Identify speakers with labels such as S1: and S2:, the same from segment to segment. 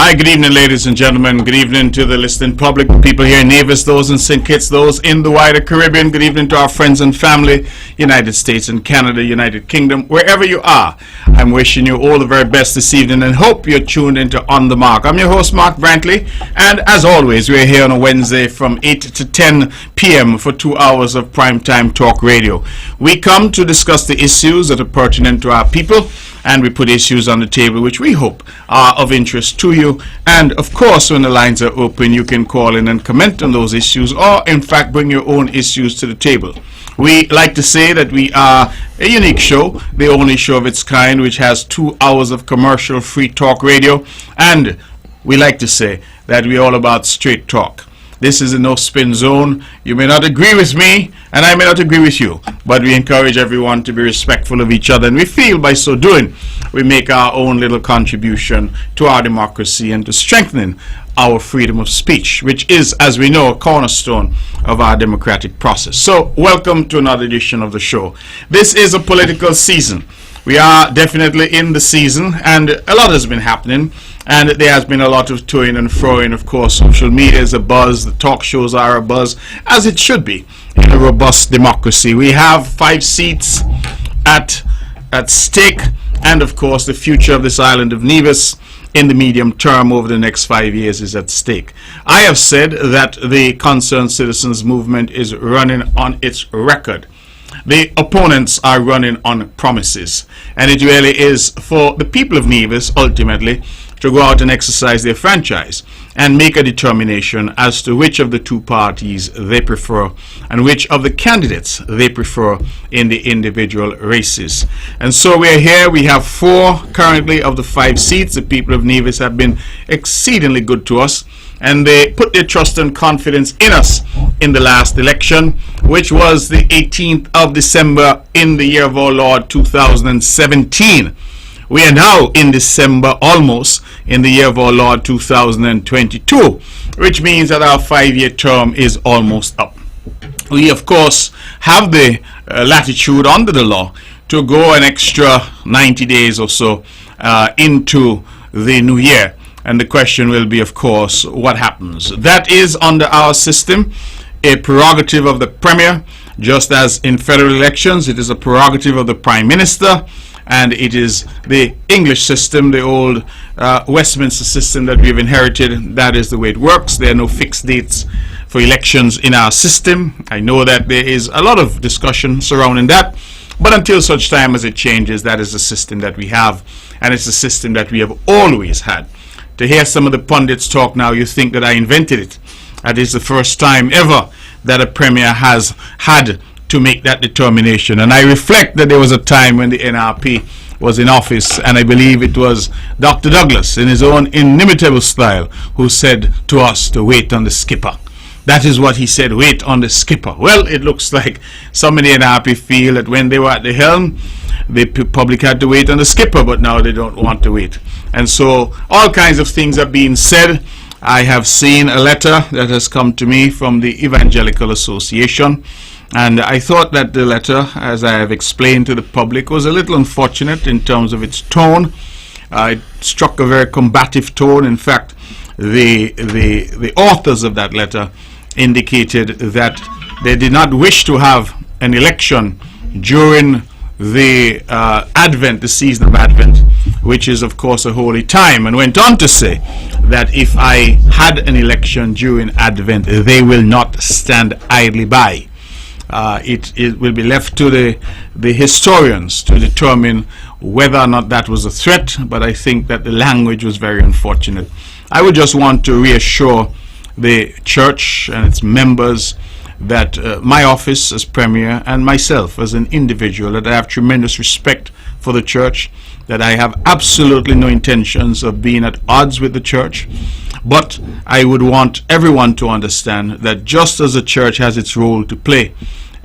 S1: Hi, good evening, ladies and gentlemen. Good evening to the listening public, people here in Nevis, those in St. Kitts, those in the wider Caribbean. Good evening to our friends and family, United States and Canada, United Kingdom, wherever you are. I'm wishing you all the very best this evening and hope you're tuned into On the Mark. I'm your host, Mark Brantley, and as always, we're here on a Wednesday from 8 to 10 p.m. for 2 hours of primetime talk radio. We come to discuss the issues that are pertinent to our people, and we put issues on the table which we hope are of interest to you. And of course, when the lines are open, you can call in and comment on those issues, or in fact bring your own issues to the table. We like to say that we are a unique show, the only show of its kind which has 2 hours of commercial free talk radio, and we like to say that we're all about straight talk. This is a no-spin zone. You may not agree with me, and I may not agree with you, but we encourage everyone to be respectful of each other, and we feel by so doing, we make our own little contribution to our democracy and to strengthening our freedom of speech, which is, as we know, a cornerstone of our democratic process. So, welcome to another edition of the show. This is a political season. We are definitely in the season, and a lot has been happening. And there has been a lot of toing and froing. Of course, social media is a buzz. The talk shows are a buzz, as it should be in a robust democracy. We have 5 seats at stake, and of course, the future of this island of Nevis in the medium term over the next 5 years is at stake. I have said that the Concerned Citizens Movement is running on its record. The opponents are running on promises, and it really is for the people of Nevis ultimately to go out and exercise their franchise and make a determination as to which of the two parties they prefer and which of the candidates they prefer in the individual races. And so we're here. We have 4 currently of the 5 seats. The people of Nevis have been exceedingly good to us, and they put their trust and confidence in us in the last election, which was the 18th of December in the year of our Lord 2017. We are now in December, almost in the year of our Lord 2022, which means that our 5-year term is almost up. We, of course, have the latitude under the law to go an extra 90 days or so into the new year. And the question will be, of course, what happens? That is, under our system, a prerogative of the Premier, just as in federal elections, it is a prerogative of the Prime Minister. And it is the English system, the old Westminster system that we've inherited. That is the way it works. There are no fixed dates for elections in our system. I know that there is a lot of discussion surrounding that, but until such time as it changes, that is the system that we have, and it's the system that we have always had. To hear some of the pundits talk now, you think that I invented it. That is the first time ever that a premier has had to make that determination. And I reflect that there was a time when the NRP was in office, and I believe it was Dr. Douglas in his own inimitable style who said to us to wait on the skipper. That is what he said, wait on the skipper. Well, it looks like some in the NRP feel that when they were at the helm, the public had to wait on the skipper, but now they don't want to wait. And so all kinds of things are being said. I have seen a letter that has come to me from the Evangelical Association, and I thought that the letter, as I have explained to the public, was a little unfortunate in terms of its tone. It struck a very combative tone. In fact, the authors of that letter indicated that they did not wish to have an election during the Advent, the season of Advent, which is of course a holy time, and went on to say that if I had an election during Advent, they will not stand idly by. It will be left to the historians to determine whether or not that was a threat, but I think that the language was very unfortunate. I would just want to reassure the church and its members that my office as Premier and myself as an individual, that I have tremendous respect for the church, that I have absolutely no intentions of being at odds with the church. But I would want everyone to understand that just as the church has its role to play,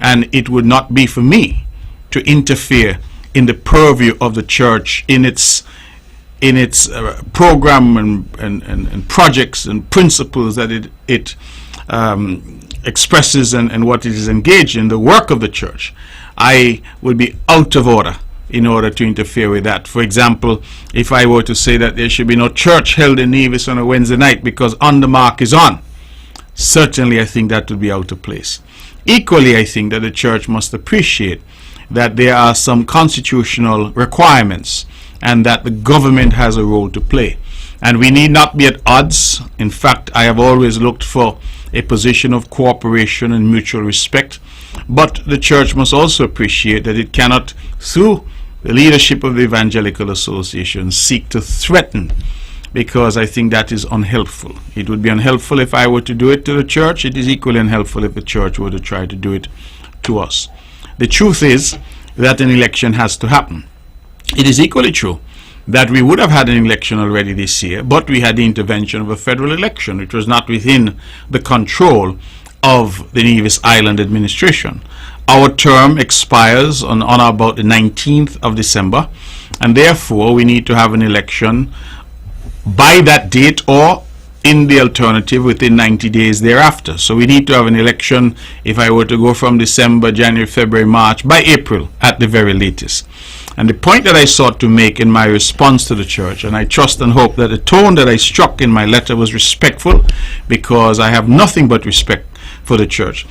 S1: and it would not be for me to interfere in the purview of the church, in its program and projects and principles that it expresses and what it is engaged in, the work of the church, I would be out of order in order to interfere with that. For example, if I were to say that there should be no church held in Nevis on a Wednesday night because On the Mark is on, certainly I think that would be out of place. Equally, I think that the church must appreciate that there are some constitutional requirements and that the government has a role to play. And we need not be at odds. In fact, I have always looked for a position of cooperation and mutual respect. But the church must also appreciate that it cannot, through the leadership of the Evangelical Association, seek to threaten, because I think that is unhelpful. It would be unhelpful if I were to do it to the church. It is equally unhelpful if the church were to try to do it to us. The truth is that an election has to happen. It is equally true that we would have had an election already this year, but we had the intervention of a federal election, which was not within the control of the Nevis Island administration. Our term expires on or about the 19th of December, and therefore we need to have an election by that date, or in the alternative within 90 days thereafter. So we need to have an election, if I were to go from December, January, February, March, by April at the very latest. And the point that I sought to make in my response to the church, and I trust and hope that the tone that I struck in my letter was respectful, because I have nothing but respect for the church.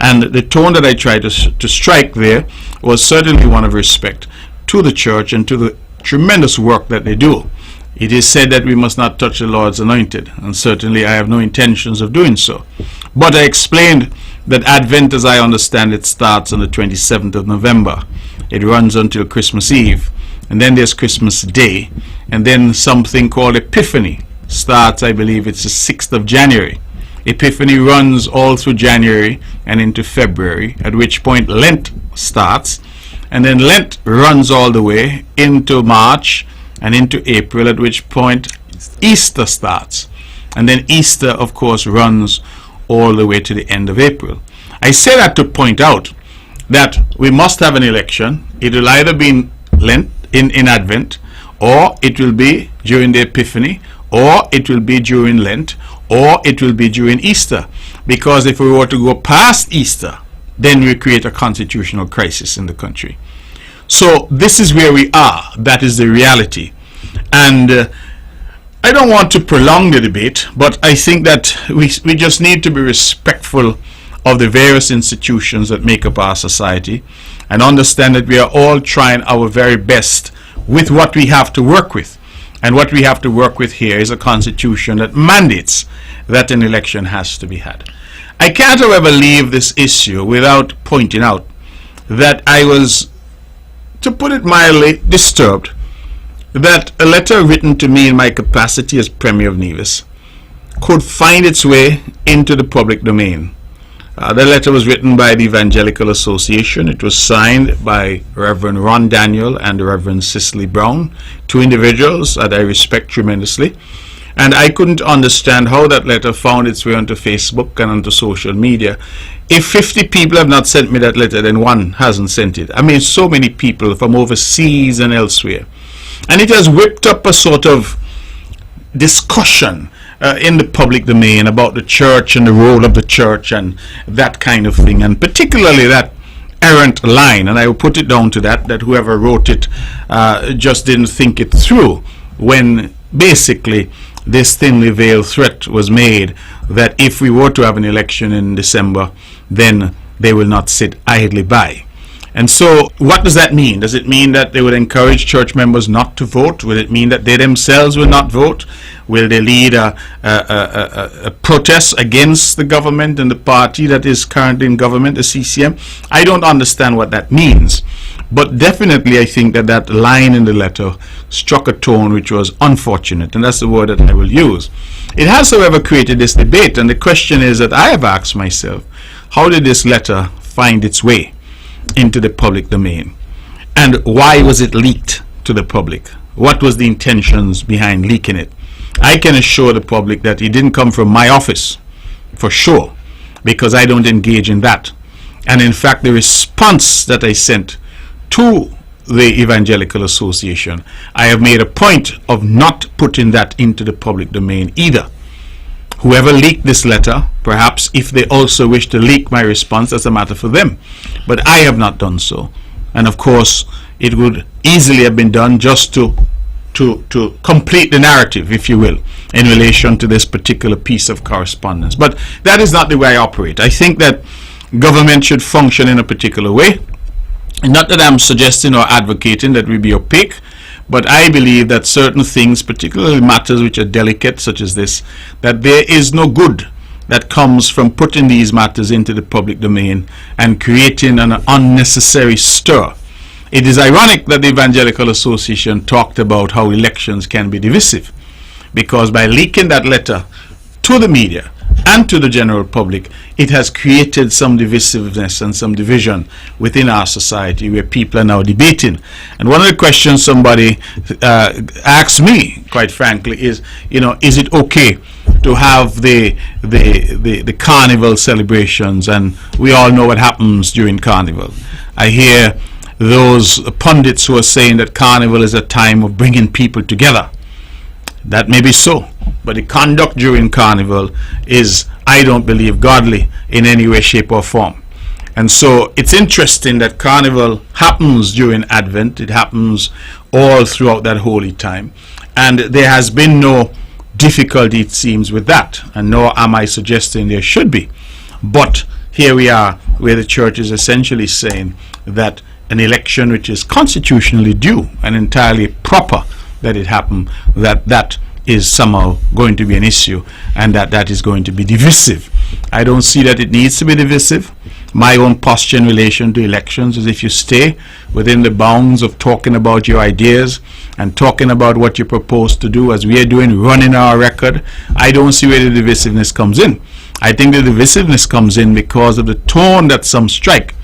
S1: And the tone that I tried to strike there was certainly one of respect to the church and to the tremendous work that they do. It is said that we must not touch the Lord's anointed, and certainly I have no intentions of doing so. But I explained that Advent, as I understand it, starts on the 27th of November. It runs until Christmas Eve, and then there's Christmas Day, and then something called Epiphany starts, I believe it's the 6th of January. Epiphany runs all through January and into February, at which point Lent starts, and then Lent runs all the way into March and into April, at which point Easter starts. And then Easter, of course, runs all the way to the end of April. I say that to point out that we must have an election. It will either be in Lent, in Advent, or it will be during the Epiphany, or it will be during Lent, or it will be during Easter. Because if we were to go past Easter, then we create a constitutional crisis in the country. So this is where we are. That is the reality. And I don't want to prolong the debate, but I think that we just need to be respectful of the various institutions that make up our society, and understand that we are all trying our very best with what we have to work with. And what we have to work with here is a constitution that mandates that an election has to be had. I can't, however, leave this issue without pointing out that I was, to put it mildly, disturbed that a letter written to me in my capacity as Premier of Nevis could find its way into the public domain. The letter was written by the Evangelical Association. It was signed by Reverend Ron Daniel and Reverend Cicely Brown, two individuals that I respect tremendously. And I couldn't understand how that letter found its way onto Facebook and onto social media. If 50 people have not sent me that letter, then one hasn't sent it. I mean, so many people from overseas and elsewhere. And it has whipped up a sort of discussion in the public domain about the church and the role of the church and that kind of thing, and particularly that errant line, and I will put it down to that whoever wrote it just didn't think it through when basically this thinly veiled threat was made that if we were to have an election in December, then they will not sit idly by. And so what does that mean? Does it mean that they would encourage church members not to vote? Will it mean that they themselves will not vote? Will they lead a protest against the government and the party that is currently in government, the CCM? I don't understand what that means. But definitely I think that that line in the letter struck a tone which was unfortunate, and that's the word that I will use. It has, however, created this debate, and the question is that I have asked myself, how did this letter find its way into the public domain, and why was it leaked to the public? What was the intentions behind leaking it? I can assure the public that it didn't come from my office, for sure, because I don't engage in that. And in fact, the response that I sent to the Evangelical Association, I have made a point of not putting that into the public domain either. Whoever leaked this letter, perhaps if they also wish to leak my response, that's a matter for them. But I have not done so. And of course, it would easily have been done just to complete the narrative, if you will, in relation to this particular piece of correspondence. But that is not the way I operate. I think that government should function in a particular way. Not that I'm suggesting or advocating that we be opaque, but I believe that certain things, particularly matters which are delicate, such as this, that there is no good that comes from putting these matters into the public domain and creating an unnecessary stir. It is ironic that the Evangelical Association talked about how elections can be divisive, because by leaking that letter to the media and to the general public, it has created some divisiveness and some division within our society where people are now debating. And one of the questions somebody asked me, quite frankly, is, is it okay to have the carnival celebrations? And we all know what happens during carnival. I hear those pundits who are saying that carnival is a time of bringing people together. That may be so, but the conduct during carnival is, I don't believe, godly in any way, shape or form. And so it's interesting that carnival happens during Advent. It happens all throughout that holy time, and there has been no difficulty, it seems, with that, and nor am I suggesting there should be. But here we are, where the church is essentially saying that an election which is constitutionally due and entirely proper that it happen, that is somehow going to be an issue, and that is going to be divisive. I don't see that it needs to be divisive. My own posture in relation to elections is, if you stay within the bounds of talking about your ideas and talking about what you propose to do, as we are doing, running our record, I don't see where the divisiveness comes in. I think the divisiveness comes in because of the tone that some strike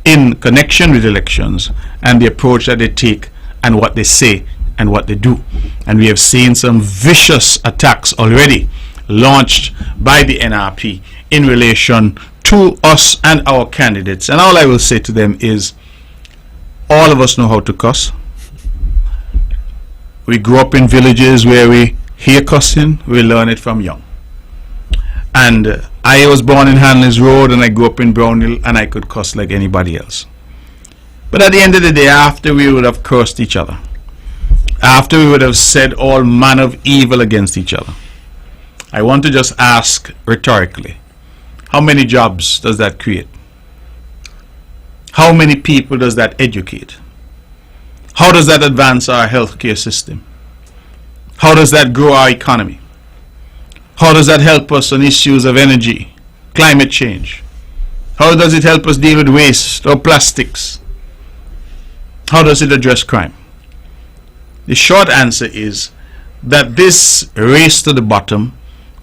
S1: in connection with elections and the approach that they take and what they say and what they do. And we have seen some vicious attacks already launched by the NRP in relation to us and our candidates. And all I will say to them is, all of us know how to cuss. We grew up in villages where we hear cussing, we learn it from young. And I was born in Hanley's Road, and I grew up in Brownhill, and I could cuss like anybody else. But at the end of the day, after we would have cursed each other, after we would have said all manner of evil against each other, I want to just ask rhetorically, how many jobs does that create? How many people does that educate? How does that advance our healthcare system? How does that grow our economy? How does that help us on issues of energy, climate change? How does it help us deal with waste or plastics? How does it address crime? The short answer is that this race to the bottom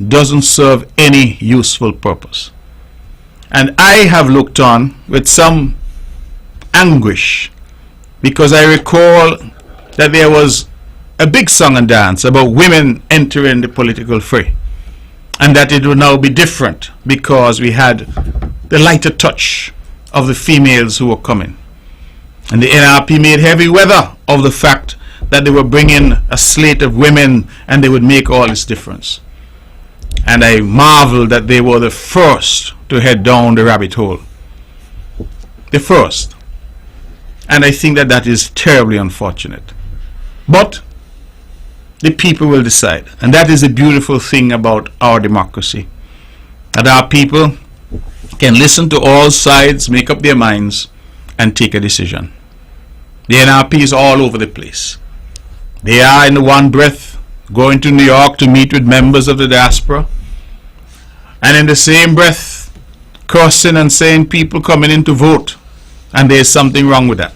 S1: doesn't serve any useful purpose. And I have looked on with some anguish, because I recall that there was a big song and dance about women entering the political fray, and that it would now be different because we had the lighter touch of the females who were coming. And the NRP made heavy weather of the fact that they were bringing a slate of women and they would make all this difference. And I marveled that they were the first to head down the rabbit hole. The first. And I think that that is terribly unfortunate. But the people will decide. And that is the beautiful thing about our democracy. That our people can listen to all sides, make up their minds, and take a decision. The NRP is all over the place. They are in one breath going to New York to meet with members of the diaspora, and in the same breath cursing and saying people coming in to vote, and there is something wrong with that.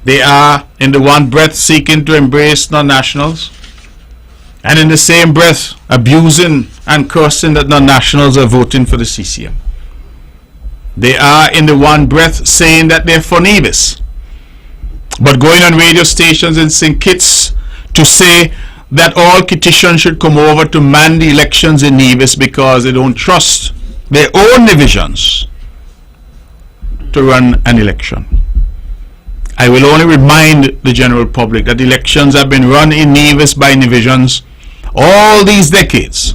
S1: They are in the one breath seeking to embrace non-nationals, and in the same breath abusing and cursing that non-nationals are voting for the CCM. They are in the one breath saying that they're for Nevis, but going on radio stations in St. Kitts to say that all Kittitians should come over to man the elections in Nevis because they don't trust their own divisions to run an election. I will only remind the general public that elections have been run in Nevis by divisions all these decades.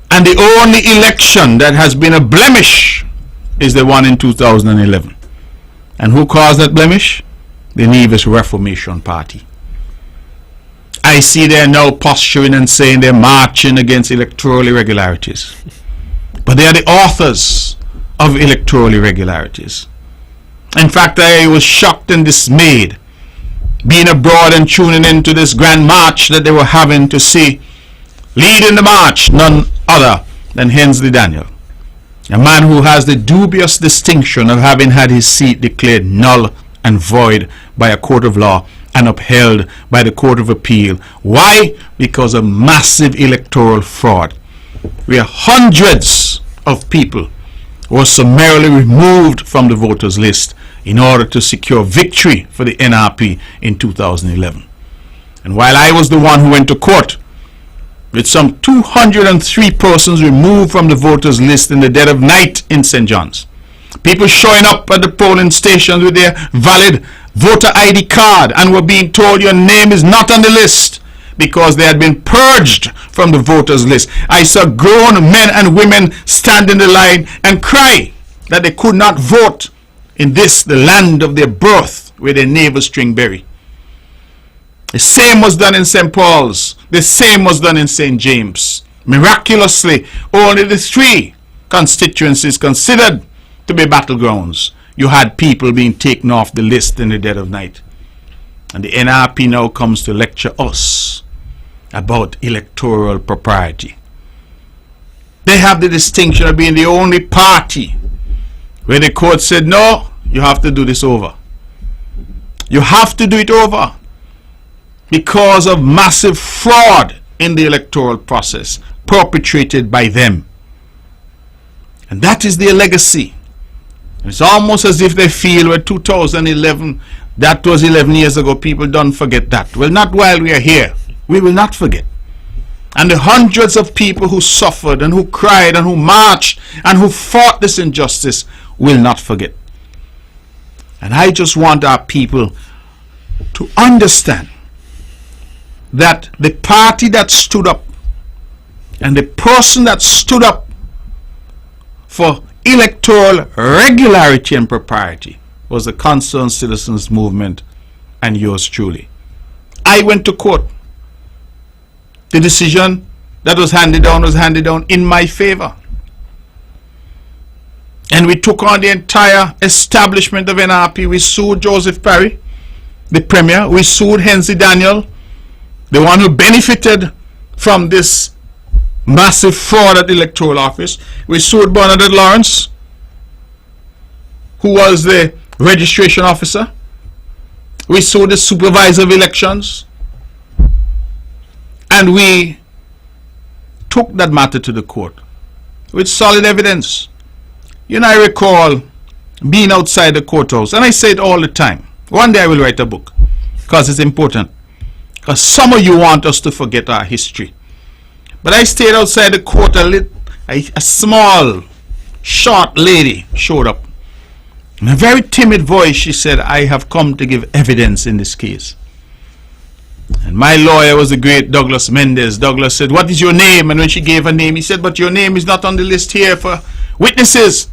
S1: And the only election that has been a blemish is the one in 2011. And who caused that blemish? The Nevis Reformation Party. I see they're now posturing and saying they're marching against electoral irregularities. But they are the authors of electoral irregularities. In fact, I was shocked and dismayed being abroad and tuning into this grand march that they were having to see leading the march none other than Hensley Daniel, a man who has the dubious distinction of having had his seat declared null and void by a court of law and upheld by the Court of Appeal. Why? Because of massive electoral fraud, where hundreds of people were summarily removed from the voters list in order to secure victory for the NRP in 2011. And while I was the one who went to court with some 203 persons removed from the voters list in the dead of night in St. John's, people showing up at the polling stations with their valid voter ID card and were being told your name is not on the list because they had been purged from the voters list. I saw grown men and women stand in the line and cry that they could not vote in this, the land of their birth, where their neighbors string berry. The same was done in St. Paul's. The same was done in St. James. Miraculously, only the 3 constituencies considered to be battlegrounds, you had people being taken off the list in the dead of night. And the NRP now comes to lecture us about electoral propriety. They have the distinction of being the only party where the court said, no, you have to do this over. You have to do it over because of massive fraud in the electoral process perpetrated by them. And that is their legacy. It's almost as if they feel, well, 2011, that was 11 years ago, people don't forget that. Well, not while we are here. We will not forget. And the hundreds of people who suffered and who cried and who marched and who fought this injustice will not forget. And I just want our people to understand that the party that stood up and the person that stood up for electoral regularity and propriety was the Concerned Citizens Movement and yours truly. I went to court. The decision that was handed down in my favor. And we took on the entire establishment of NRP. We sued Joseph Parry, the Premier. We sued Hensley Daniel, the one who benefited from this massive fraud at the electoral office. We sued Bernadette Lawrence, who was the registration officer. We sued the supervisor of elections. And we took that matter to the court with solid evidence. You know, I recall being outside the courthouse, and I say it all the time. One day I will write a book because it's important. Because some of you want us to forget our history. But I stayed outside the court, a small, short lady showed up. In a very timid voice, she said, I have come to give evidence in this case. And my lawyer was the great Douglas Mendes. Douglas said, what is your name? And when she gave her name, he said, but your name is not on the list here for witnesses.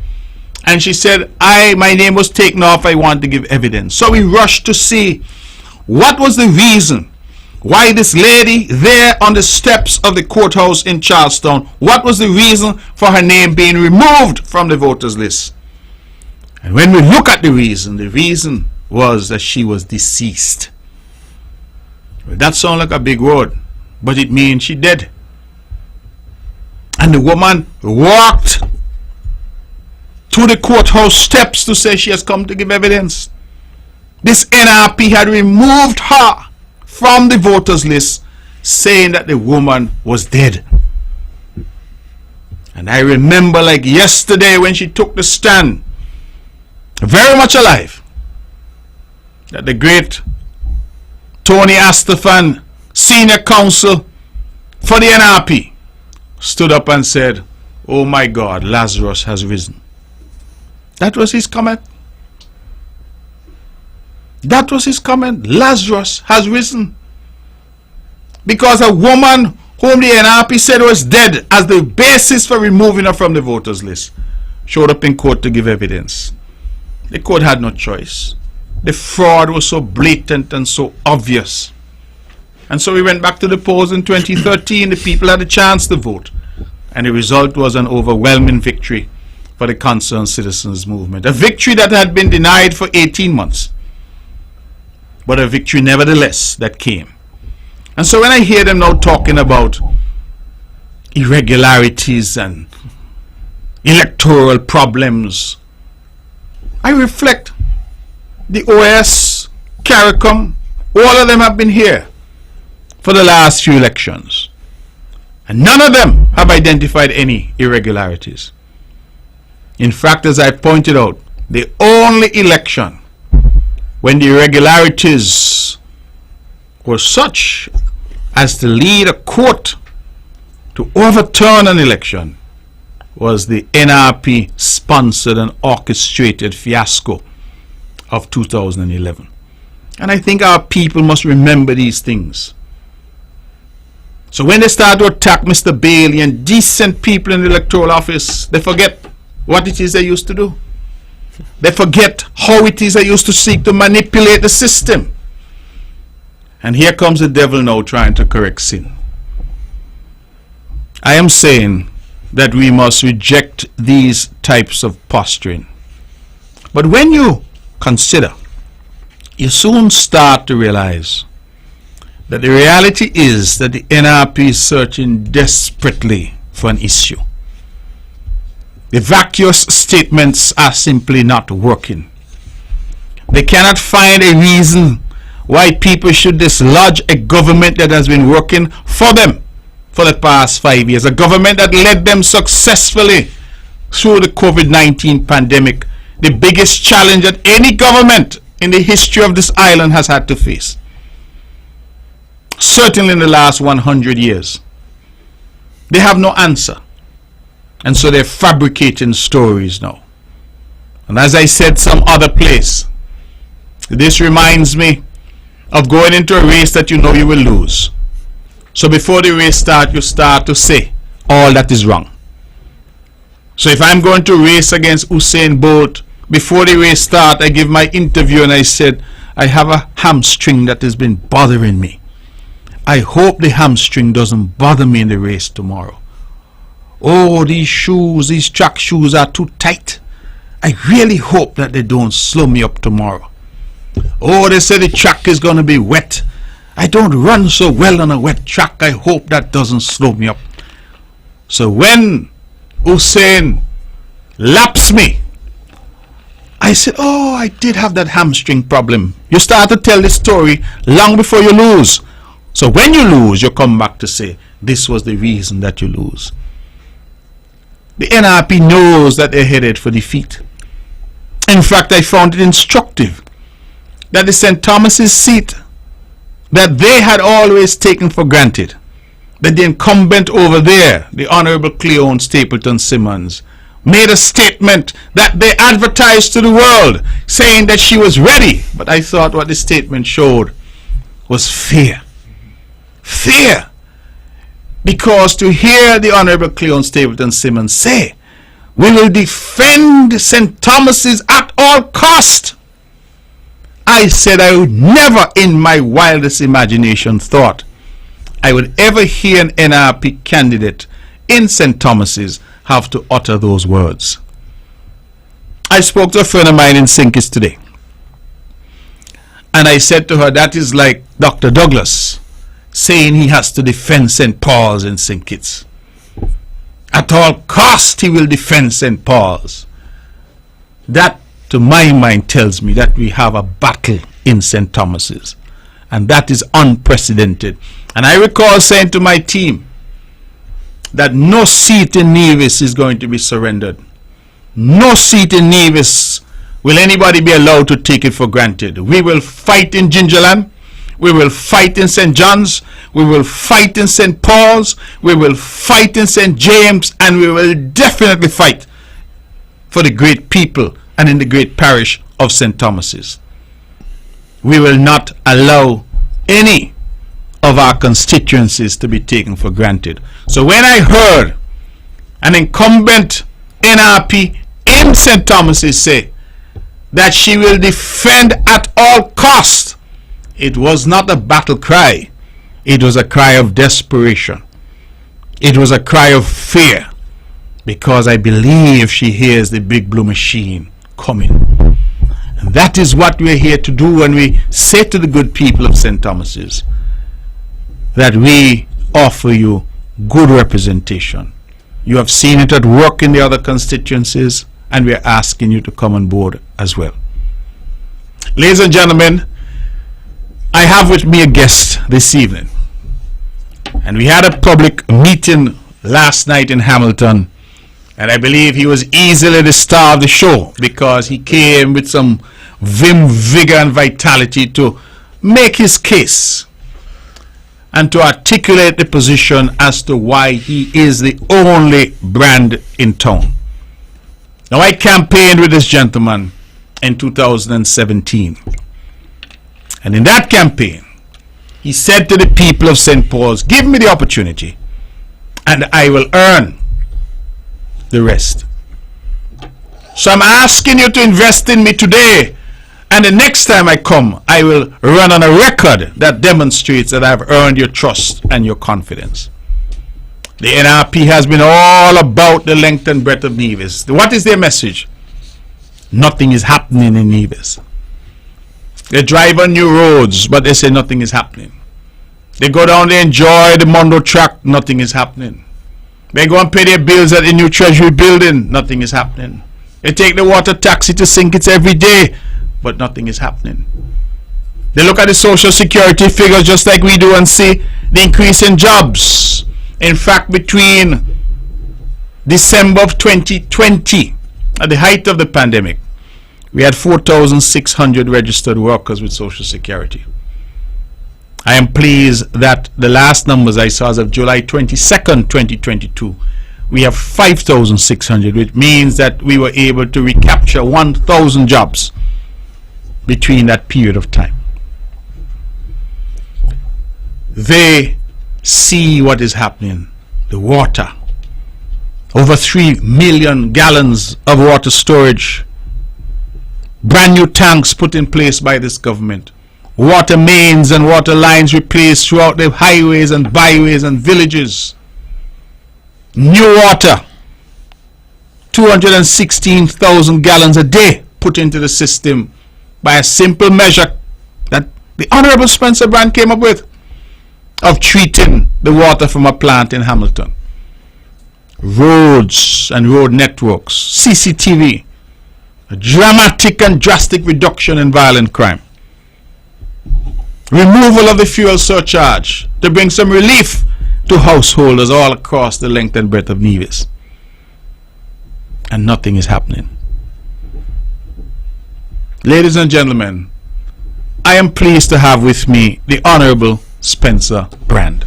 S1: And she said, my name was taken off. I want to give evidence. So we rushed to see what was the reason why this lady there on the steps of the courthouse in Charlestown, what was the reason for her name being removed from the voters list? And when we look at the reason was that she was deceased. Well, that sounds like a big word, but it means she dead. And the woman walked to the courthouse steps to say she has come to give evidence. This NRP had removed her from the voters list, saying that the woman was dead. And I remember like yesterday when she took the stand, very much alive, that the great Tony Astafan, senior counsel for the NRP, stood up and said, oh my God, Lazarus has risen. That was his comment. That was his comment. Lazarus has risen. Because a woman whom the NRP said was dead as the basis for removing her from the voters list showed up in court to give evidence. The court had no choice. The fraud was so blatant and so obvious. And so we went back to the polls in 2013. The people had a chance to vote. And the result was an overwhelming victory for the Concerned Citizens Movement. A victory that had been denied for 18 months. But a victory nevertheless that came. And so when I hear them now talking about irregularities and electoral problems, I reflect. The OS, CARICOM, all of them have been here for the last few elections. And none of them have identified any irregularities. In fact, as I pointed out, the only election when the irregularities were such as to lead a court to overturn an election was the NRP sponsored and orchestrated fiasco of 2011. And I think our people must remember these things. So when they start to attack Mr. Bailey and decent people in the electoral office, they forget what it is they used to do. They forget how it is they used to seek to manipulate the system. And here comes the devil now trying to correct sin. I am saying that we must reject these types of posturing. But when you consider, you soon start to realize that the reality is that the NRP is searching desperately for an issue. The vacuous statements are simply not working. They cannot find a reason why people should dislodge a government that has been working for them for the past 5 years. A government that led them successfully through the COVID-19 pandemic, the biggest challenge that any government in the history of this island has had to face. Certainly in the last 100 years. They have no answer. And so they're fabricating stories now. And as I said some other place, this reminds me of going into a race that you know you will lose. So before the race starts, you start to say all that is wrong. So if I'm going to race against Usain Bolt, before the race starts, I give my interview and I said, I have a hamstring that has been bothering me. I hope the hamstring doesn't bother me in the race tomorrow. Oh, these shoes, these track shoes are too tight. I really hope that they don't slow me up tomorrow. Oh, they say the track is going to be wet. I don't run so well on a wet track. I hope that doesn't slow me up. So when Usain laps me, I said, oh, I did have that hamstring problem. You start to tell the story long before you lose. So when you lose, you come back to say, this was the reason that you lose. The NRP knows that they're headed for defeat. In fact, I found it instructive that the St. Thomas's seat that they had always taken for granted, that the incumbent over there, the Honorable Cleone Stapleton Simmons, made a statement that they advertised to the world saying that she was ready. But I thought what the statement showed was fear. Fear. Because to hear the Honorable Cleone Stapleton Simmons say, we will defend St. Thomas's at all cost. I said I would never in my wildest imagination thought I would ever hear an NRP candidate in St. Thomas's have to utter those words. I spoke to a friend of mine in St. Kitts today. And I said to her, that is like Dr. Douglas saying he has to defend St. Paul's in St. Kitts. At all cost he will defend St. Paul's. That, to my mind, tells me that we have a battle in St. Thomas's. And that is unprecedented. And I recall saying to my team that no seat in Nevis is going to be surrendered. No seat in Nevis will anybody be allowed to take it for granted. We will fight in Gingerland. We will fight in St. John's. We will fight in St. Paul's. We will fight in St. James. And we will definitely fight for the great people and in the great parish of St. Thomas's. We will not allow any of our constituencies to be taken for granted. So when I heard an incumbent NRP in St. Thomas's say that she will defend at all cost. It was not a battle cry. It was a cry of desperation. It was a cry of fear, because I believe she hears the big blue machine coming. And that is what we're here to do when we say to the good people of St. Thomas's that we offer you good representation. You have seen it at work in the other constituencies, and we are asking you to come on board as well. Ladies and gentlemen, I have with me a guest this evening, and we had a public meeting last night in Hamilton, and I believe he was easily the star of the show because he came with some vim, vigor and vitality to make his case and to articulate the position as to why he is the only brand in town. Now, I campaigned with this gentleman in 2017, and in that campaign he said to the people of St. Paul's, give me the opportunity and I will earn the rest. So I'm asking you to invest in me today, and the next time I come, I will run on a record that demonstrates that I've earned your trust and your confidence. The NRP has been all about the length and breadth of Nevis. What is their message? Nothing is happening in Nevis. They drive on new roads, but they say nothing is happening. They go down, they enjoy the Mondo track, nothing is happening. They go and pay their bills at the new Treasury building, nothing is happening. They take the water taxi to St. Kitts every day, but nothing is happening. They look at the social security figures just like we do and see the increase in jobs. In fact, between December of 2020, at the height of the pandemic, we had 4,600 registered workers with social security. I am pleased that the last numbers I saw as of July 22nd, 2022, we have 5,600, which means that we were able to recapture 1,000 jobs between that period of time. They see what is happening. The water, over 3 million gallons of water storage, brand new tanks put in place by this government, water mains and water lines replaced throughout the highways and byways and villages, new water, 216,000 gallons a day put into the system by a simple measure that the Honorable Spencer Brand came up with of treating the water from a plant in Hamilton. Roads and road networks, CCTV, a dramatic and drastic reduction in violent crime, removal of the fuel surcharge to bring some relief to householders all across the length and breadth of Nevis. And nothing is happening. Ladies and gentlemen, I am pleased to have with me the Honorable Spencer Brand.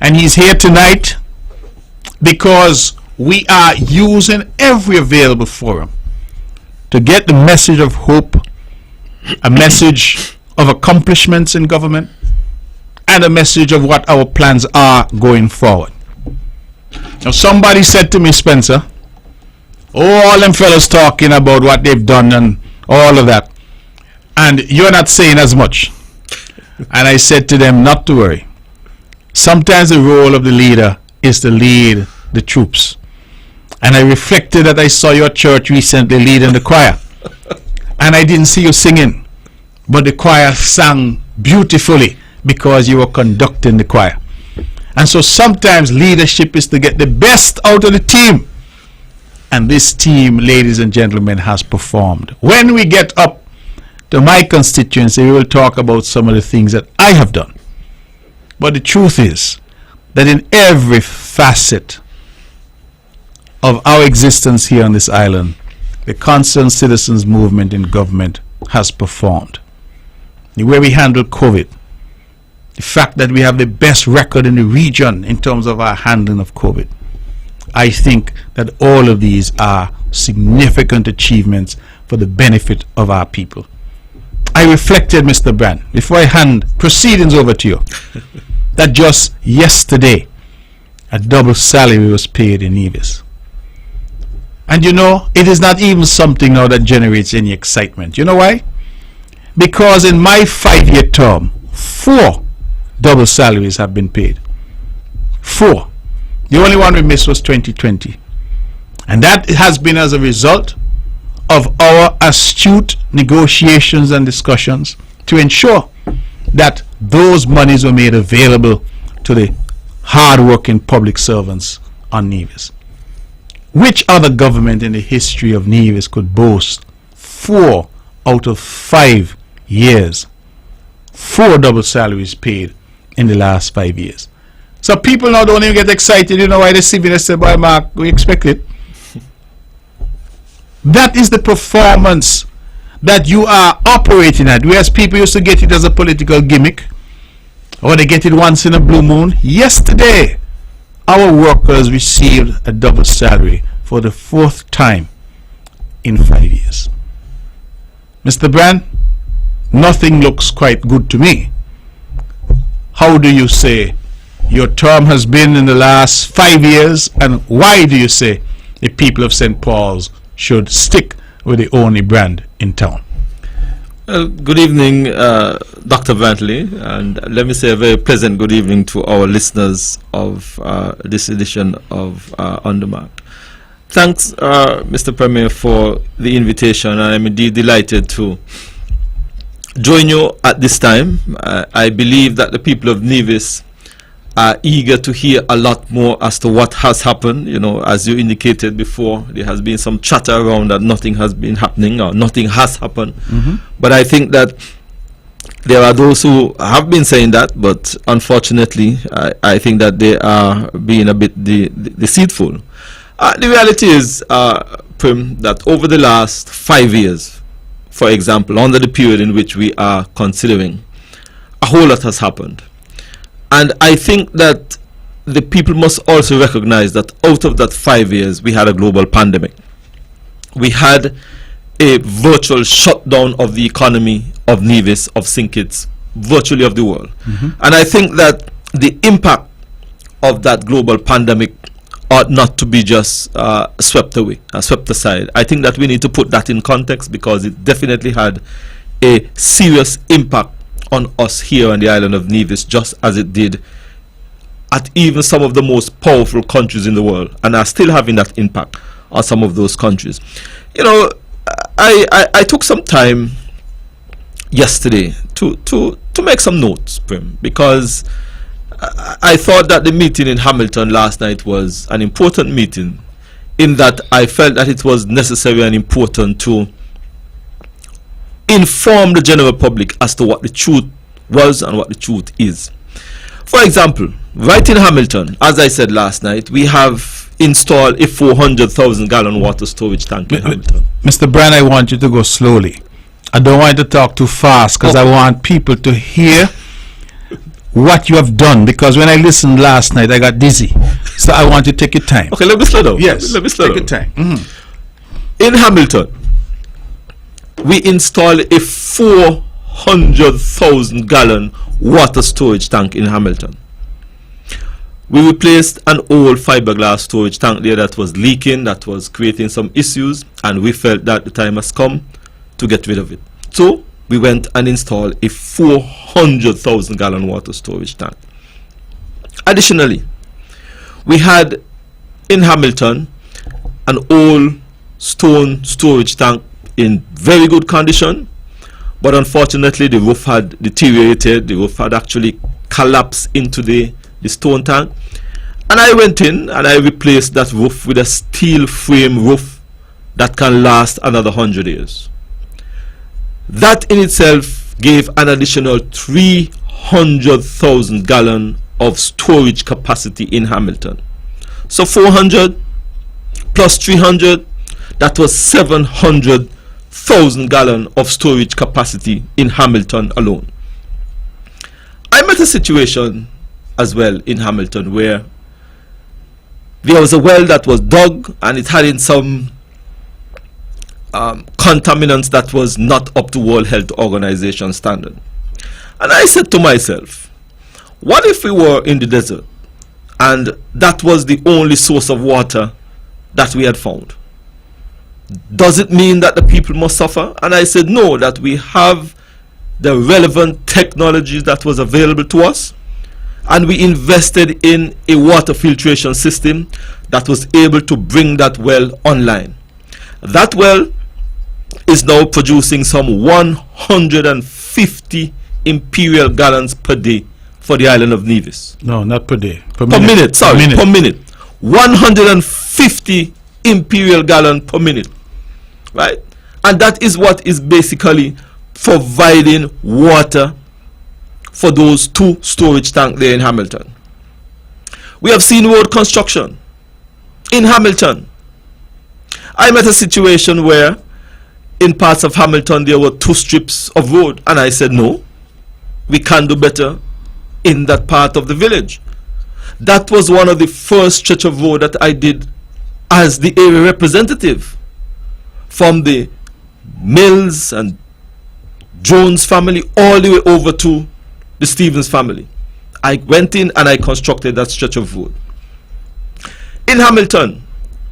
S1: And he's here tonight because we are using every available forum to get the message of hope, a message of accomplishments in government, and a message of what our plans are going forward. Now, somebody said to me, Spencer, all them fellas talking about what they've done and all of that, and you're not saying as much. And I said to them, not to worry. Sometimes the role of the leader is to lead the troops. And I reflected that I saw your church recently leading the choir, and I didn't see you singing, but the choir sang beautifully because you were conducting the choir. And so sometimes leadership is to get the best out of the team, and this team, ladies and gentlemen, has performed. When we get up to my constituency, we will talk about some of the things that I have done. But the truth is that in every facet of our existence here on this island, the Concerned Citizens Movement in government has performed. The way we handle COVID, the fact that we have the best record in the region in terms of our handling of COVID. I think that all of these are significant achievements for the benefit of our people. I reflected, Mr. Brand, before I hand proceedings over to you, that just yesterday a double salary was paid in Nevis. And you know, it is not even something now that generates any excitement. You know why? Because in my 5-year term, 4 double salaries have been paid. 4. The only one we missed was 2020. And that has been as a result of our astute negotiations and discussions to ensure that those monies were made available to the hard-working public servants on Nevis. Which other government in the history of Nevis could boast 4 out of 5 years, 4 double salaries paid in the last 5 years? So people now don't even get excited. You know why they see me and say, boy, Mark, we expect it. That is the performance that you are operating at. Whereas people used to get it as a political gimmick, or they get it once in a blue moon. Yesterday, our workers received a double salary for the 4th time in 5 years. Mr. Brand, nothing looks quite good to me. How do you say your term has been in the last 5 years, and why do you say the people of St. Paul's should stick with the only brand in town?
S2: Good evening, Dr. Brantley, and let me say a very pleasant good evening to our listeners of this edition of On The Mark. Thanks, Mr. Premier, for the invitation. I am indeed delighted to join you at this time. I believe that the people of Nevis are eager to hear a lot more as to what has happened. You know, as you indicated before, there has been some chatter around that nothing has been happening or nothing has happened. But I think that there are those who have been saying that, but unfortunately, I think that they are being a bit deceitful. The reality is, Prim, that over the last 5 years, for example, under the period in which we are considering, a whole lot has happened. And I think that the people must also recognize that out of that 5 years, we had a global pandemic. We had a virtual shutdown of the economy of Nevis, of St. Kitts, virtually of the world. And I think that the impact of that global pandemic ought not to be just swept away, swept aside. I think that we need to put that in context, because it definitely had a serious impact on us here on the island of Nevis, just as it did at even some of the most powerful countries in the world, and are still having that impact on some of those countries. You know, I took some time yesterday to make some notes, Prim, because I thought that the meeting in Hamilton last night was an important meeting, in that I felt that it was necessary and important to inform the general public as to what the truth was and what the truth is. For example, right in Hamilton, as I said last night, we have installed a 400,000 gallon water storage tank in Hamilton.
S1: Mr. Brand, I want you to go slowly. I don't want you to talk too fast, because I want people to hear what you have done, because when I listened last night I got dizzy. So I want you to take your time.
S2: Okay, let me slow down.
S1: Yes,
S2: let me slow
S1: down. Take your time.
S2: In Hamilton, we installed a 400,000 gallon water storage tank in Hamilton. We replaced an old fiberglass storage tank there that was leaking, that was creating some issues, and we felt that the time has come to get rid of it. So we went and installed a 400,000 gallon water storage tank. Additionally, we had in Hamilton an old stone storage tank in very good condition, but unfortunately the roof had deteriorated. The roof had actually collapsed into the stone tank, and I went in and I replaced that roof with a steel frame roof that can last another 100 years. That in itself gave an additional 300,000 gallon of storage capacity in Hamilton. So 400 plus 300, that was 700,000 gallon of storage capacity in Hamilton alone. I met a situation as well in Hamilton where there was a well that was dug and it had in some contaminants that was not up to World Health Organization standard. And I said to myself, what if we were in the desert and that was the only source of water that we had found? Does it mean that the people must suffer? And I said no, that we have the relevant technology that was available to us, and we invested in a water filtration system that was able to bring that well online. That well is now producing some 150 imperial gallons per day for the island of Nevis.
S1: No, not per day.
S2: Per minute, sorry, per minute. 150 imperial gallon per minute, right? And that is what is basically providing water for those 2 storage tanks there in Hamilton. We have seen road construction in Hamilton. I met a situation where in parts of Hamilton there were 2 strips of road, and I said no, we can do better in that part of the village. That was one of the first stretch of road that I did as the area representative, from the Mills and Jones family all the way over to the Stevens family. I went in and I constructed that stretch of road. In Hamilton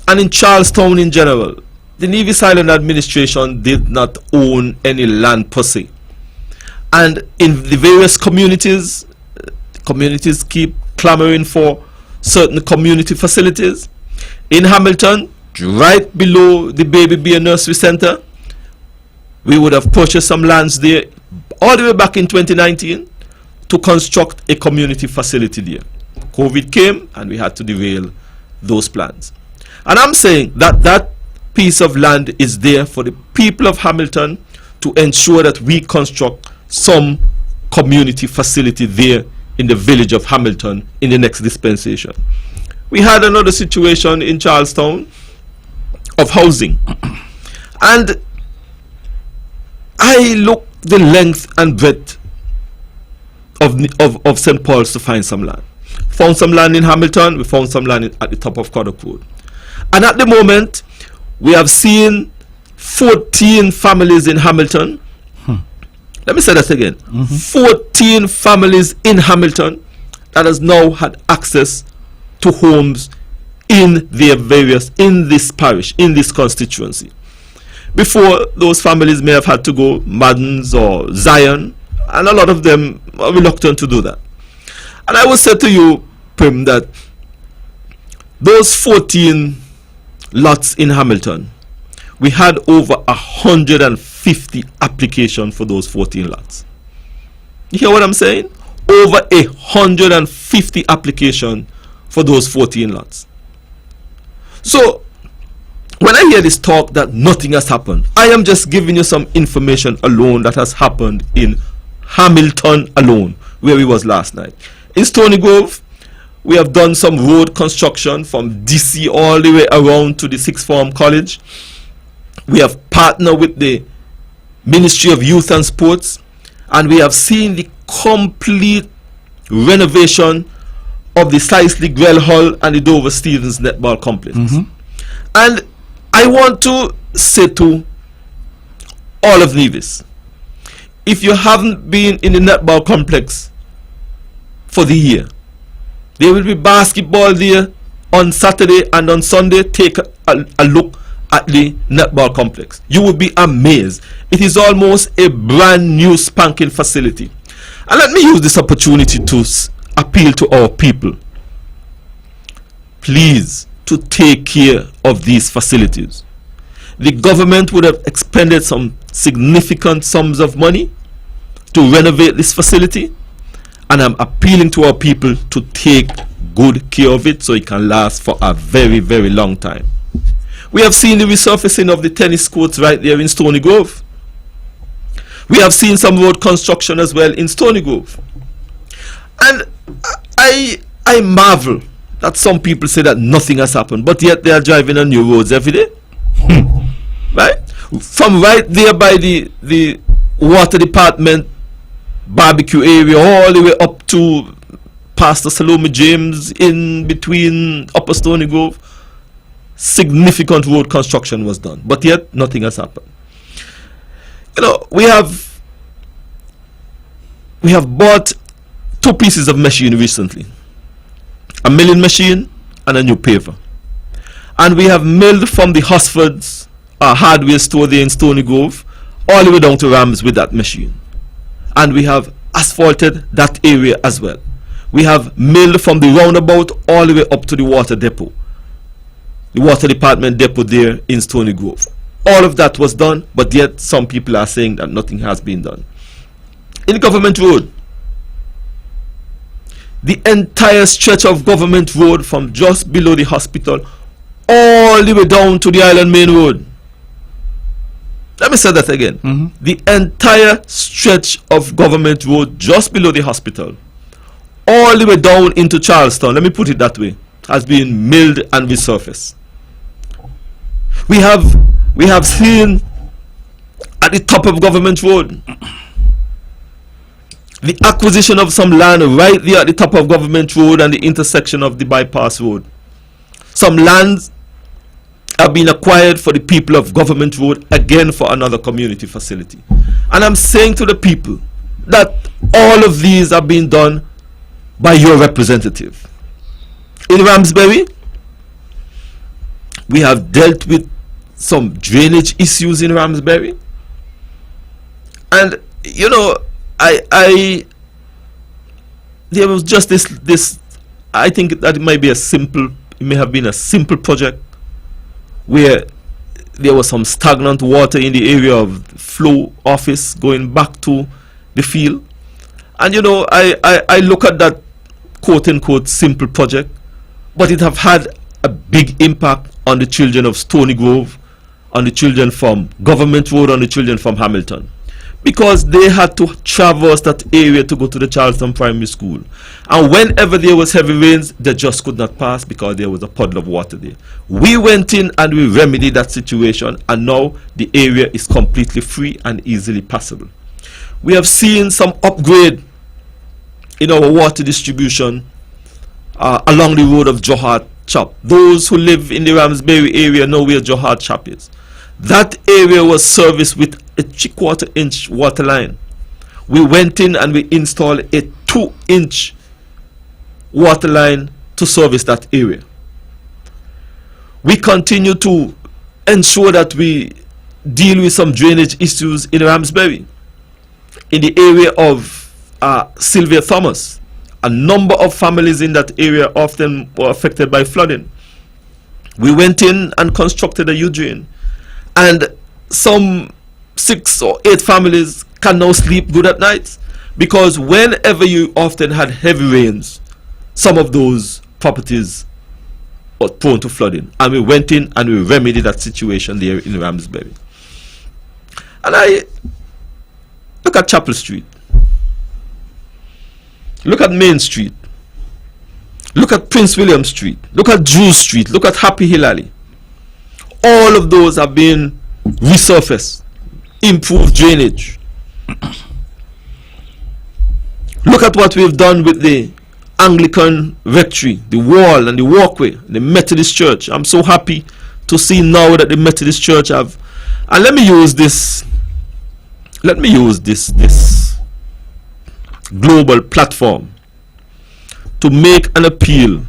S2: and in Charlestown in general, the Nevis Island administration did not own any land per se. And in the various communities keep clamoring for certain community facilities. In Hamilton, right below the Baby Bear Nursery Center, we would have purchased some lands there all the way back in 2019 to construct a community facility there. COVID came and we had to derail those plans. And I'm saying that that piece of land is there for the people of Hamilton to ensure that we construct some community facility there in the village of Hamilton in the next dispensation. We had another situation in Charlestown of housing, and I looked the length and breadth of St. Paul's to find some land. Found some land in Hamilton, we found some land at the top of Craddock Road. And at the moment, we have seen 14 families in Hamilton. Let me say that again. 14 families in Hamilton that has now had access to homes in their various, in this parish, in this constituency. Before, those families may have had to go Maddens or Zion, and a lot of them are reluctant to do that. And I will say to you, Prim, that those 14 lots in Hamilton, we had over 150 applications for those 14 lots. You hear what I'm saying? Over 150 applications for those 14 lots. So, when I hear this talk that nothing has happened, I am just giving you some information alone that has happened in Hamilton alone, where we was last night. In Stony Grove, we have done some road construction from DC all the way around to the Sixth Form College. We have partnered with the Ministry of Youth and Sports, and we have seen the complete renovation of the Sicely Grell Hall and the Dover Stevens Netball Complex. And I want to say to all of Nevis, if you haven't been in the netball complex for the year, there will be basketball there on Saturday and on Sunday. Take a look at the netball complex. You will be amazed. It is almost a brand new spanking facility. And let me use this opportunity to appeal to our people, please, to take care of these facilities. The government would have expended some significant sums of money to renovate this facility, and I'm appealing to our people to take good care of it so it can last for a very, very long time. We have seen the resurfacing of the tennis courts right there in Stony Grove. We have seen some road construction as well in Stony Grove. And I marvel that some people say that nothing has happened, but yet they are driving on new roads every day. Right? From right there by the water department barbecue area all the way up to Pastor Salome James in between Upper Stony Grove, significant road construction was done, but yet nothing has happened. You know, we have bought 2 pieces of machine recently, a milling machine and a new paver, and we have milled from the Hosfords hardware store there in Stony Grove, all the way down to Rams with that machine. And we have asphalted that area as well. We have milled from the roundabout all the way up to the water depot, the water department depot there in Stony Grove. All of that was done, but yet some people are saying that nothing has been done. In Government Road, the entire stretch of Government Road from just below the hospital all the way down to the Island Main Road. Let me say that again. The entire stretch of Government Road just below the hospital all the way down into Charlestown, let me put it that way, has been milled and resurfaced. We have seen at the top of Government Road the acquisition of some land right there at the top of Government Road and the intersection of the bypass road. Some lands have been acquired for the people of Government Road, again for another community facility. And I'm saying to the people that all of these are being done by your representative. In Ramsbury, we have dealt with some drainage issues in Ramsbury. And, you know, there was just this, I think that it may have been a simple project where there was some stagnant water in the area of flow office going back to the field. And you know, I look at that quote unquote simple project, but it have had a big impact on the children of Stony Grove, on the children from Government Road, on the children from Hamilton, because they had to traverse that area to go to the Charlestown Primary School. And whenever there was heavy rains, they just could not pass because there was a puddle of water there. We went in and we remedied that situation, and now the area is completely free and easily passable. We have seen some upgrade in our water distribution along the road of Johart Chop. Those who live in the Ramsbury area know where Johart Chop is. That area was serviced with a 3/4 inch water line. We went in and we installed a 2-inch water line to service that area. We continue to ensure that we deal with some drainage issues in Ramsbury. In the area of Sylvia Thomas, a number of families in that area often were affected by flooding. We went in and constructed a U-drain, and some 6 or 8 families can now sleep good at night, because whenever you often had heavy rains, some of those properties were prone to flooding, and we went in and we remedied that situation there in Ramsbury. And I look at Chapel Street, look at Main Street, look at Prince William Street, look at Drew Street, look at Happy Hill Alley. All of those have been resurfaced, improved drainage. Look at what we've done with the Anglican rectory, the wall and the walkway, the Methodist Church. I'm so happy to see now that the Methodist Church have, and let me use this global platform to make an appeal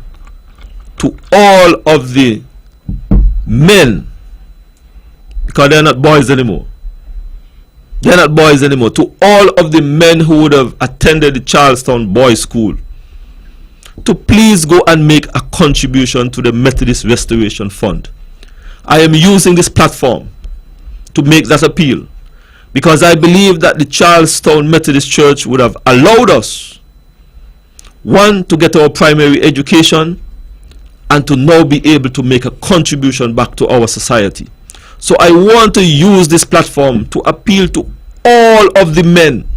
S2: to all of the men, because they're not boys anymore. They're not boys anymore. To all of the men who would have attended the Charlestown Boys School, to please go and make a contribution to the Methodist Restoration Fund. I am using this platform to make that appeal, because I believe that the Charlestown Methodist Church would have allowed us, one, to get our primary education, and to now be able to make a contribution back to our society. So I want to use this platform to appeal to all of the men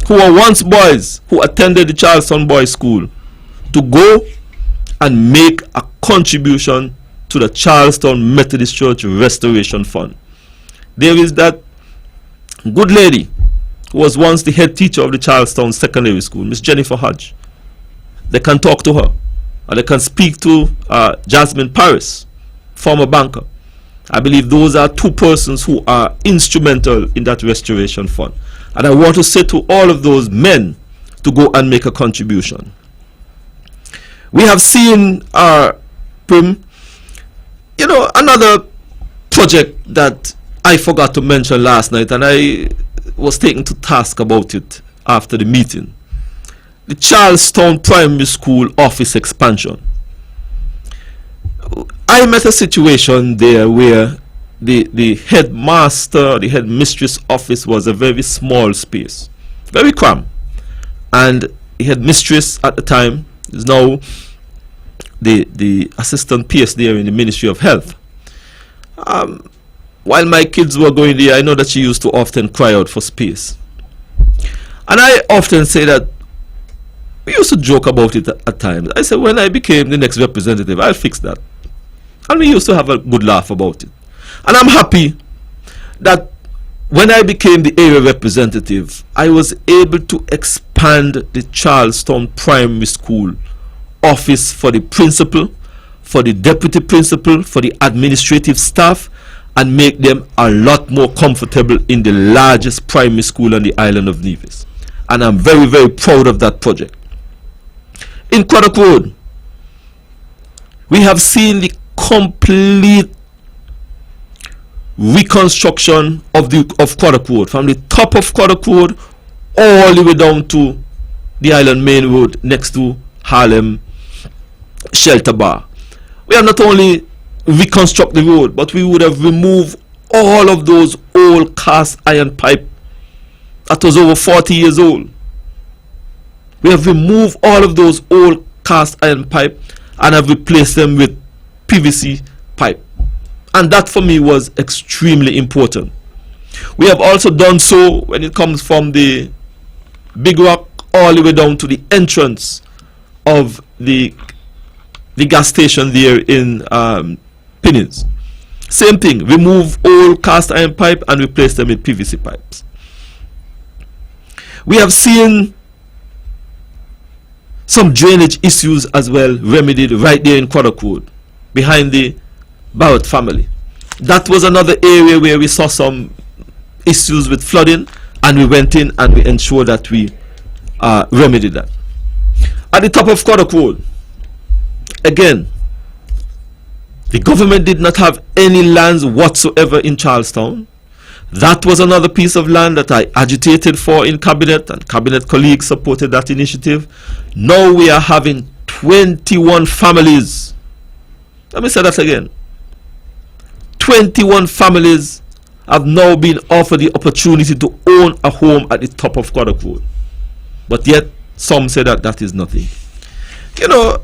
S2: who were once boys, who attended the Charlestown Boys School, to go and make a contribution to the Charlestown Methodist Church Restoration Fund. There is that good lady who was once the head teacher of the Charlestown Secondary School, Miss Jennifer Hodge. They can talk to her, and they can speak to Jasmine Paris, former banker. I believe those are 2 persons who are instrumental in that restoration fund. And I want to say to all of those men to go and make a contribution. We have seen Prim, you know, another project that I forgot to mention last night, and I was taken to task about it after the meeting. The Charlestown Primary School office expansion. I met a situation there where the headmaster, the headmistress office was a very small space, very cramped, and the headmistress at the time is now the assistant PS there in the Ministry of Health. While my kids were going there, I know that she used to often cry out for space. And I often say that we used to joke about it at times. I said, when I became the next representative, I'll fix that. And we used to have a good laugh about it. And I'm happy that when I became the area representative, I was able to expand the Charlestown Primary School office for the principal, for the deputy principal, for the administrative staff, and make them a lot more comfortable in the largest primary school on the island of Nevis. And I'm very, very proud of that project. In Craddock Road, we have seen the complete reconstruction of Craddock Road, from the top of Craddock Road all the way down to the Island Main Road next to Harlem Shelter Bar. We have not only reconstruct the road, but we would have removed all of those old cast iron pipe that was over 40 years old. We have removed all of those old cast iron pipe and have replaced them with PVC pipe, and that for me was extremely important. We have also done so when it comes from the Big Rock all the way down to the entrance of the gas station there in Pinnins. Same thing, remove old cast iron pipe and replace them with PVC pipes. We have seen some drainage issues as well remedied right there in Craddock Road, behind the Barrett family. That was another area where we saw some issues with flooding, and we went in and we ensured that we remedied that. At the top of Craddock Road, again, the government did not have any lands whatsoever in Charlestown. That was another piece of land that I agitated for in cabinet, and cabinet colleagues supported that initiative. Now we are having 21 families. Let me say that again. 21 families have now been offered the opportunity to own a home at the top of Craddock Road. But yet, some say that that is nothing. You know,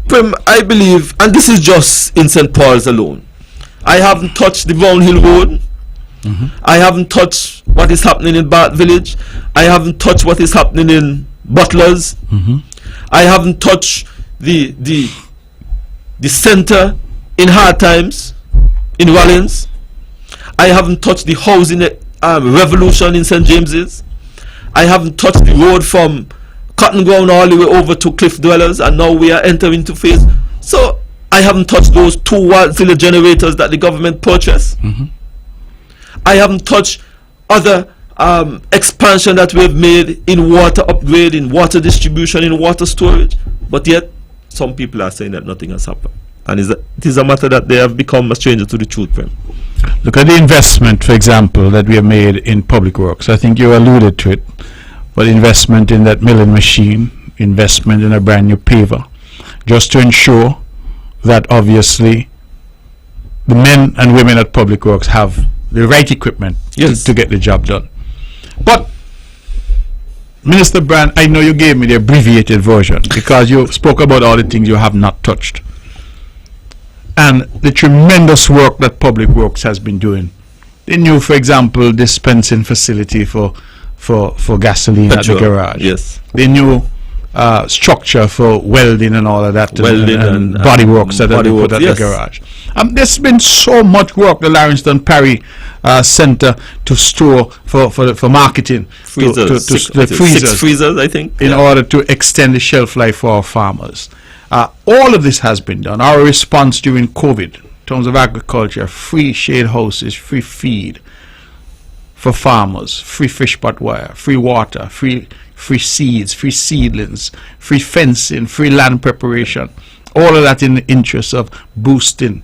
S2: Prim, I believe, and this is just in St. Paul's alone, I haven't touched the Brown Hill Road. I haven't touched what is happening in Bath Village. I haven't touched what is happening in Butlers. I haven't touched the center in Hard Times in Rollins. I haven't touched the housing revolution in St. James's. I haven't touched the road from Cotton Ground all the way over to Cliff Dwellers, and now we are entering into phase. So I haven't touched those 2 Wärtsilä generators that the government purchased. I haven't touched other expansion that we've made in water upgrade, in water distribution, in water storage. But yet, some people are saying that nothing has happened. And it is a matter that they have become a stranger to the truth.
S1: Look at the investment, for example, that we have made in public works. I think you alluded to it. But investment in that milling machine, investment in a brand new paver, just to ensure that obviously the men and women at public works have the right equipment to get the job done. But Minister Brand, I know you gave me the abbreviated version because you spoke about all the things you have not touched and the tremendous work that public works has been doing. The new, for example, dispensing facility for gasoline at the garage.
S2: Yes.
S1: The new structure for welding and all of that,
S2: welding
S1: and body works that are put at the garage. There's been so much work, the Laurenston Perry Center to store for marketing,
S2: freezers, six freezers, I think,
S1: in order to extend the shelf life for our farmers. All of this has been done. Our response during COVID, in terms of agriculture, free shade houses, free feed for farmers, free fish pot wire, free water, free seeds, free seedlings, free fencing, free land preparation, all of that in the interest of boosting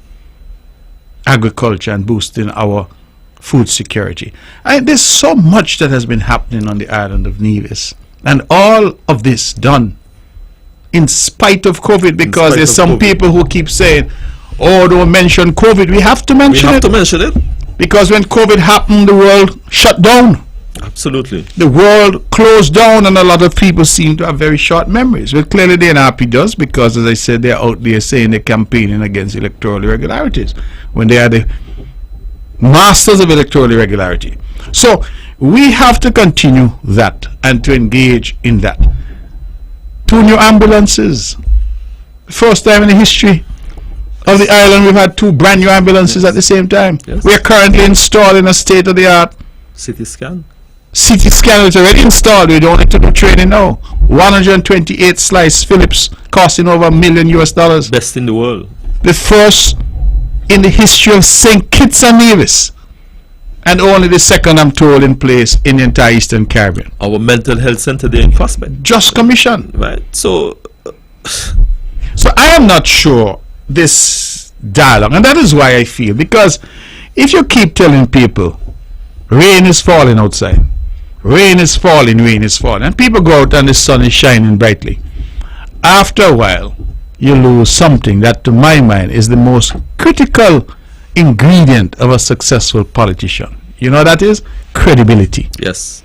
S1: agriculture and boosting our food security. And there's so much that has been happening on the island of Nevis. And all of this done in spite of COVID, because there's some people who keep saying, oh, don't mention COVID. We have to mention it. Because when COVID happened, the world shut down.
S2: Absolutely.
S1: The world closed down, and a lot of people seem to have very short memories. Well, clearly the NRP does, because, as I said, they're out there saying they're campaigning against electoral irregularities when they are the masters of electoral irregularity. So we have to continue that and to engage in that. 2 new ambulances. First time in the history of the island we've had 2 brand new ambulances at the same time. We are currently installing a state-of-the-art
S2: CT scan.
S1: CT scanner is already installed. We don't need to do training now. 128 slice Philips costing over $1 million US.
S2: Best in the world.
S1: The first in the history of St. Kitts and Nevis, and only the second, I'm told, in place in the entire Eastern Caribbean.
S2: Our mental health center there in Prospect.
S1: Just commissioned.
S2: Right. So
S1: I am not sure this dialogue, and that is why I feel, because if you keep telling people rain is falling outside, rain is falling, and people go out and the sun is shining brightly, after a while you lose something that, to my mind, is the most critical ingredient of a successful politician. You know what that is? Credibility.
S2: Yes.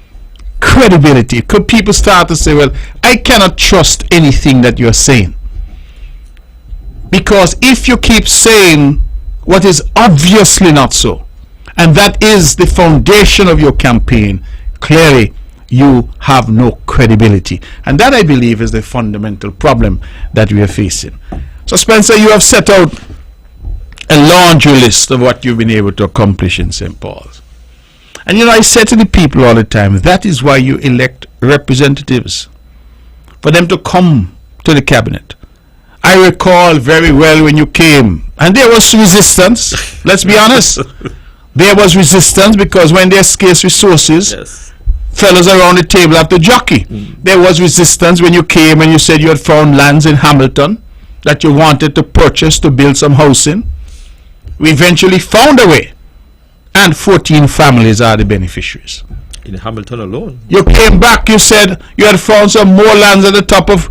S1: Credibility. Could people start to say, well, I cannot trust anything that you're saying? Because if you keep saying what is obviously not so, and that is the foundation of your campaign, clearly you have no credibility. And that, I believe, is the fundamental problem that we are facing. So, Spencer, you have set out a laundry list of what you've been able to accomplish in St. Paul's. And I say to the people all the time, that is why you elect representatives, for them to come to the cabinet. I recall very well when you came, and there was resistance. Let's be honest. There was resistance, because when there's scarce resources,
S2: yes,
S1: fellows around the table have to jockey. There was resistance when you came and you said you had found lands in Hamilton that you wanted to purchase to build some housing. We eventually found a way, and 14 families are the beneficiaries.
S2: In Hamilton alone.
S1: You came back, you said you had found some more lands at the top of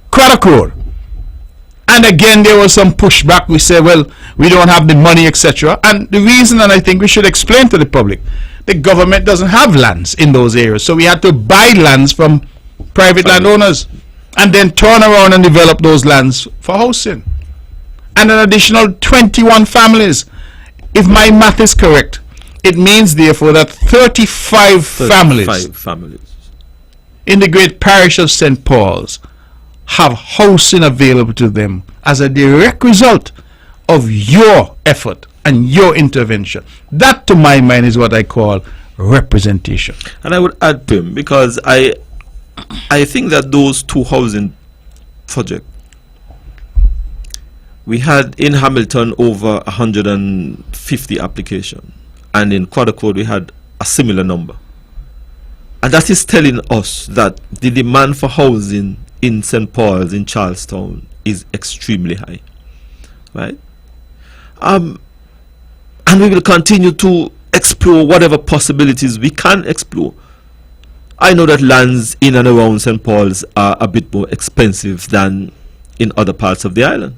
S1: Craddock Road. And again, there was some pushback. We said, well, we don't have the money, etc. And the reason, and I think we should explain to the public, the government doesn't have lands in those areas. So we had to buy lands from private landowners and then turn around and develop those lands for housing. And an additional 21 families. If my math is correct, it means, therefore, that 35 families in the great parish of St. Paul's have housing available to them as a direct result of your effort and your intervention. That, to my mind, is what I call representation.
S2: And I would add to him, because I think that those 2 housing projects, we had in Hamilton over 150 applications, and in Craddock Road we had a similar number. And that is telling us that the demand for housing in St. Paul's, in Charlestown, is extremely high, right? And we will continue to explore whatever possibilities we can explore. I know that lands in and around St. Paul's are a bit more expensive than in other parts of the island.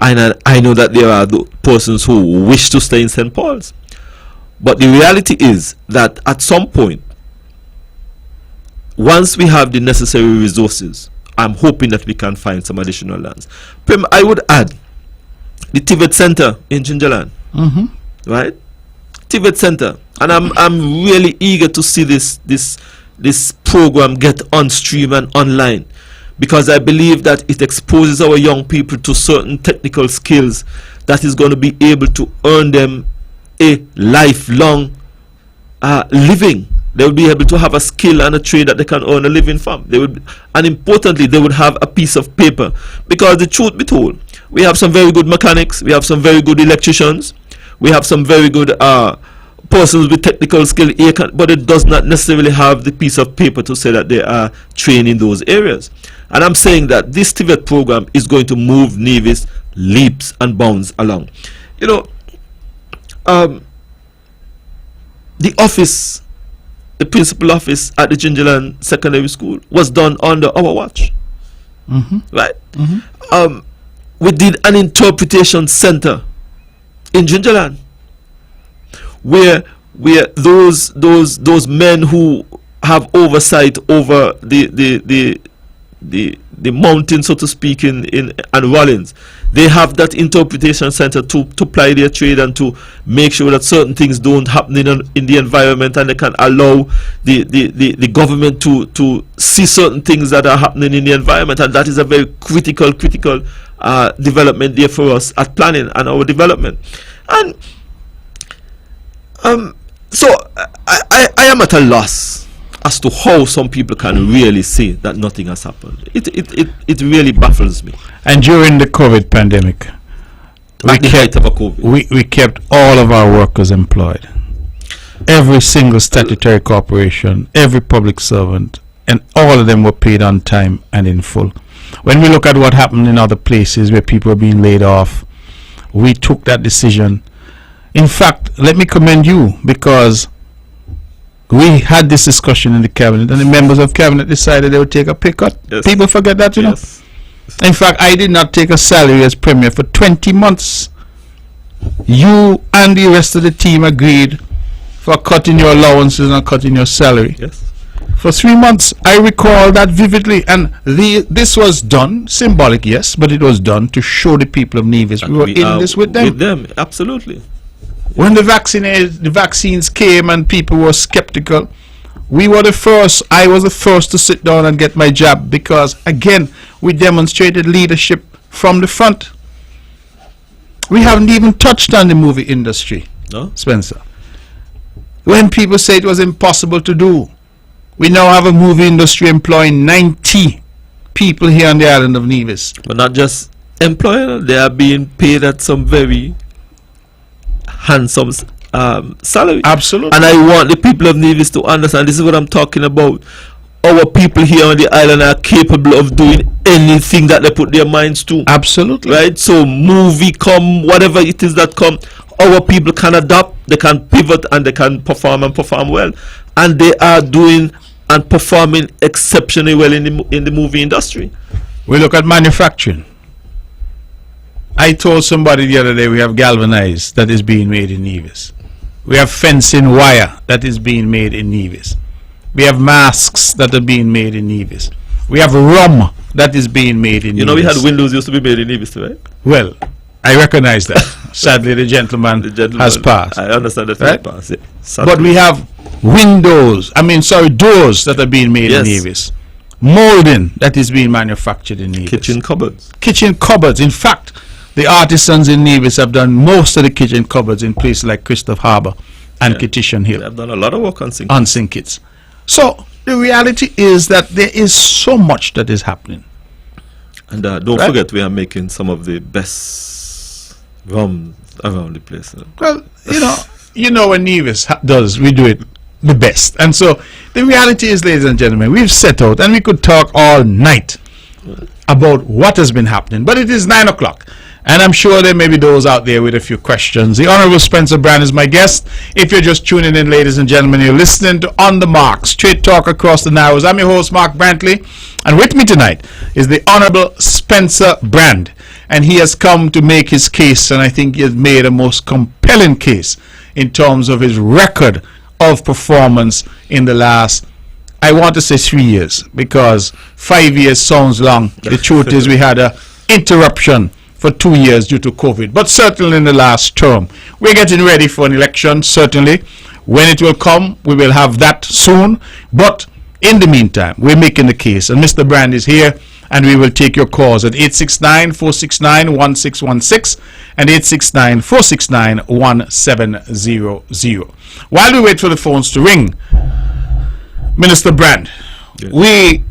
S2: And I know that there are persons who wish to stay in St. Paul's. But the reality is that at some point, once we have the necessary resources, I'm hoping that we can find some additional lands. I would add the Tivet Center in Gingerland, right? Tivet Center, and I'm really eager to see this program get on stream and online, because I believe that it exposes our young people to certain technical skills that is going to be able to earn them a lifelong living. They will be able to have a skill and a trade that they can earn a living from. And importantly, they would have a piece of paper. Because the truth be told, we have some very good mechanics, we have some very good electricians, we have some very good persons with technical skill, but it does not necessarily have the piece of paper to say that they are trained in those areas. And I'm saying that this TVET program is going to move Nevis leaps and bounds along. the office, the principal office at the Gingerland Secondary School was done under our watch. Right? We did an interpretation center in Gingerland where those men who have oversight over the mountain, so to speak, in Rollins, they have that interpretation center to ply their trade and to make sure that certain things don't happen in the environment, and they can allow the government to see certain things that are happening in the environment. And that is a very critical development there for us at planning and our development. And so I am at a loss as to how some people can really say that nothing has happened. It really baffles me.
S1: And during the COVID pandemic, we kept all of our workers employed. Every single statutory corporation, every public servant, and all of them were paid on time and in full. When we look at what happened in other places where people are being laid off, we took that decision. In fact, let me commend you, because we had this discussion in the cabinet, and the members of cabinet decided they would take a pay cut.
S2: Yes.
S1: People forget that, you know. In fact, I did not take a salary as premier for 20 months. You and the rest of the team agreed for cutting your allowances and cutting your salary.
S2: Yes.
S1: For 3 months. I recall that vividly, and this was done, symbolic, yes, but it was done to show the people of Nevis we were in this with them.
S2: With them, absolutely.
S1: When the vaccines came and people were skeptical, we were the first. I was the first to sit down and get my jab, because again, we demonstrated leadership from the front. We haven't even touched on the movie industry,
S2: No?
S1: Spencer. When people say it was impossible to do, we now have a movie industry employing 90 people here on the island of Nevis.
S2: But not just employer, they are being paid at some very handsome salary.
S1: Absolutely.
S2: And I want the people of Nevis to understand, this is what I'm talking about. Our people here on the island are capable of doing anything that they put their minds to.
S1: Absolutely.
S2: Right? So movie come, whatever it is that come, our people can adapt, they can pivot, and they can perform and perform well. And they are doing and performing exceptionally well in the movie industry.
S1: We look at manufacturing. I told somebody the other day we have galvanized that is being made in Nevis. We have fencing wire that is being made in Nevis. We have masks that are being made in Nevis. We have rum that is being made in Nevis.
S2: You know, we had windows used to be made in Nevis, right?
S1: Well, I recognize that. Sadly, the gentleman has passed.
S2: I understand that
S1: right?
S2: he passed. Yeah.
S1: But we have doors that are being made in Nevis. Molding that is being manufactured in Nevis.
S2: Kitchen cupboards.
S1: Kitchen cupboards. In fact, the artisans in Nevis have done most of the kitchen cupboards in places like Christoph Harbour and Kitchen Hill.
S2: They have done a lot of work on sink.
S1: On sink kits. So the reality is that there is so much that is happening.
S2: And don't forget, we are making some of the best rum around the place.
S1: Well, you know when Nevis does, we do it the best. And so the reality is, ladies and gentlemen, we've set out, and we could talk all night about what has been happening. But it is 9 o'clock. And I'm sure there may be those out there with a few questions. The Honorable Spencer Brand is my guest. If you're just tuning in, ladies and gentlemen, you're listening to On the Mark, straight talk across the Narrows. I'm your host, Mark Brantley. And with me tonight is the Honorable Spencer Brand. And he has come to make his case, and I think he has made a most compelling case in terms of his record of performance in the last, I want to say 3 years, because 5 years sounds long. The truth is we had an interruption for 2 years due to COVID, but certainly in the last term. We're getting ready for an election, certainly. When it will come, we will have that soon. But in the meantime, we're making the case, and Mr. Brand is here, and we will take your calls at 869-469-1616 and 869-469-1700. While we wait for the phones to ring, Minister Brand, we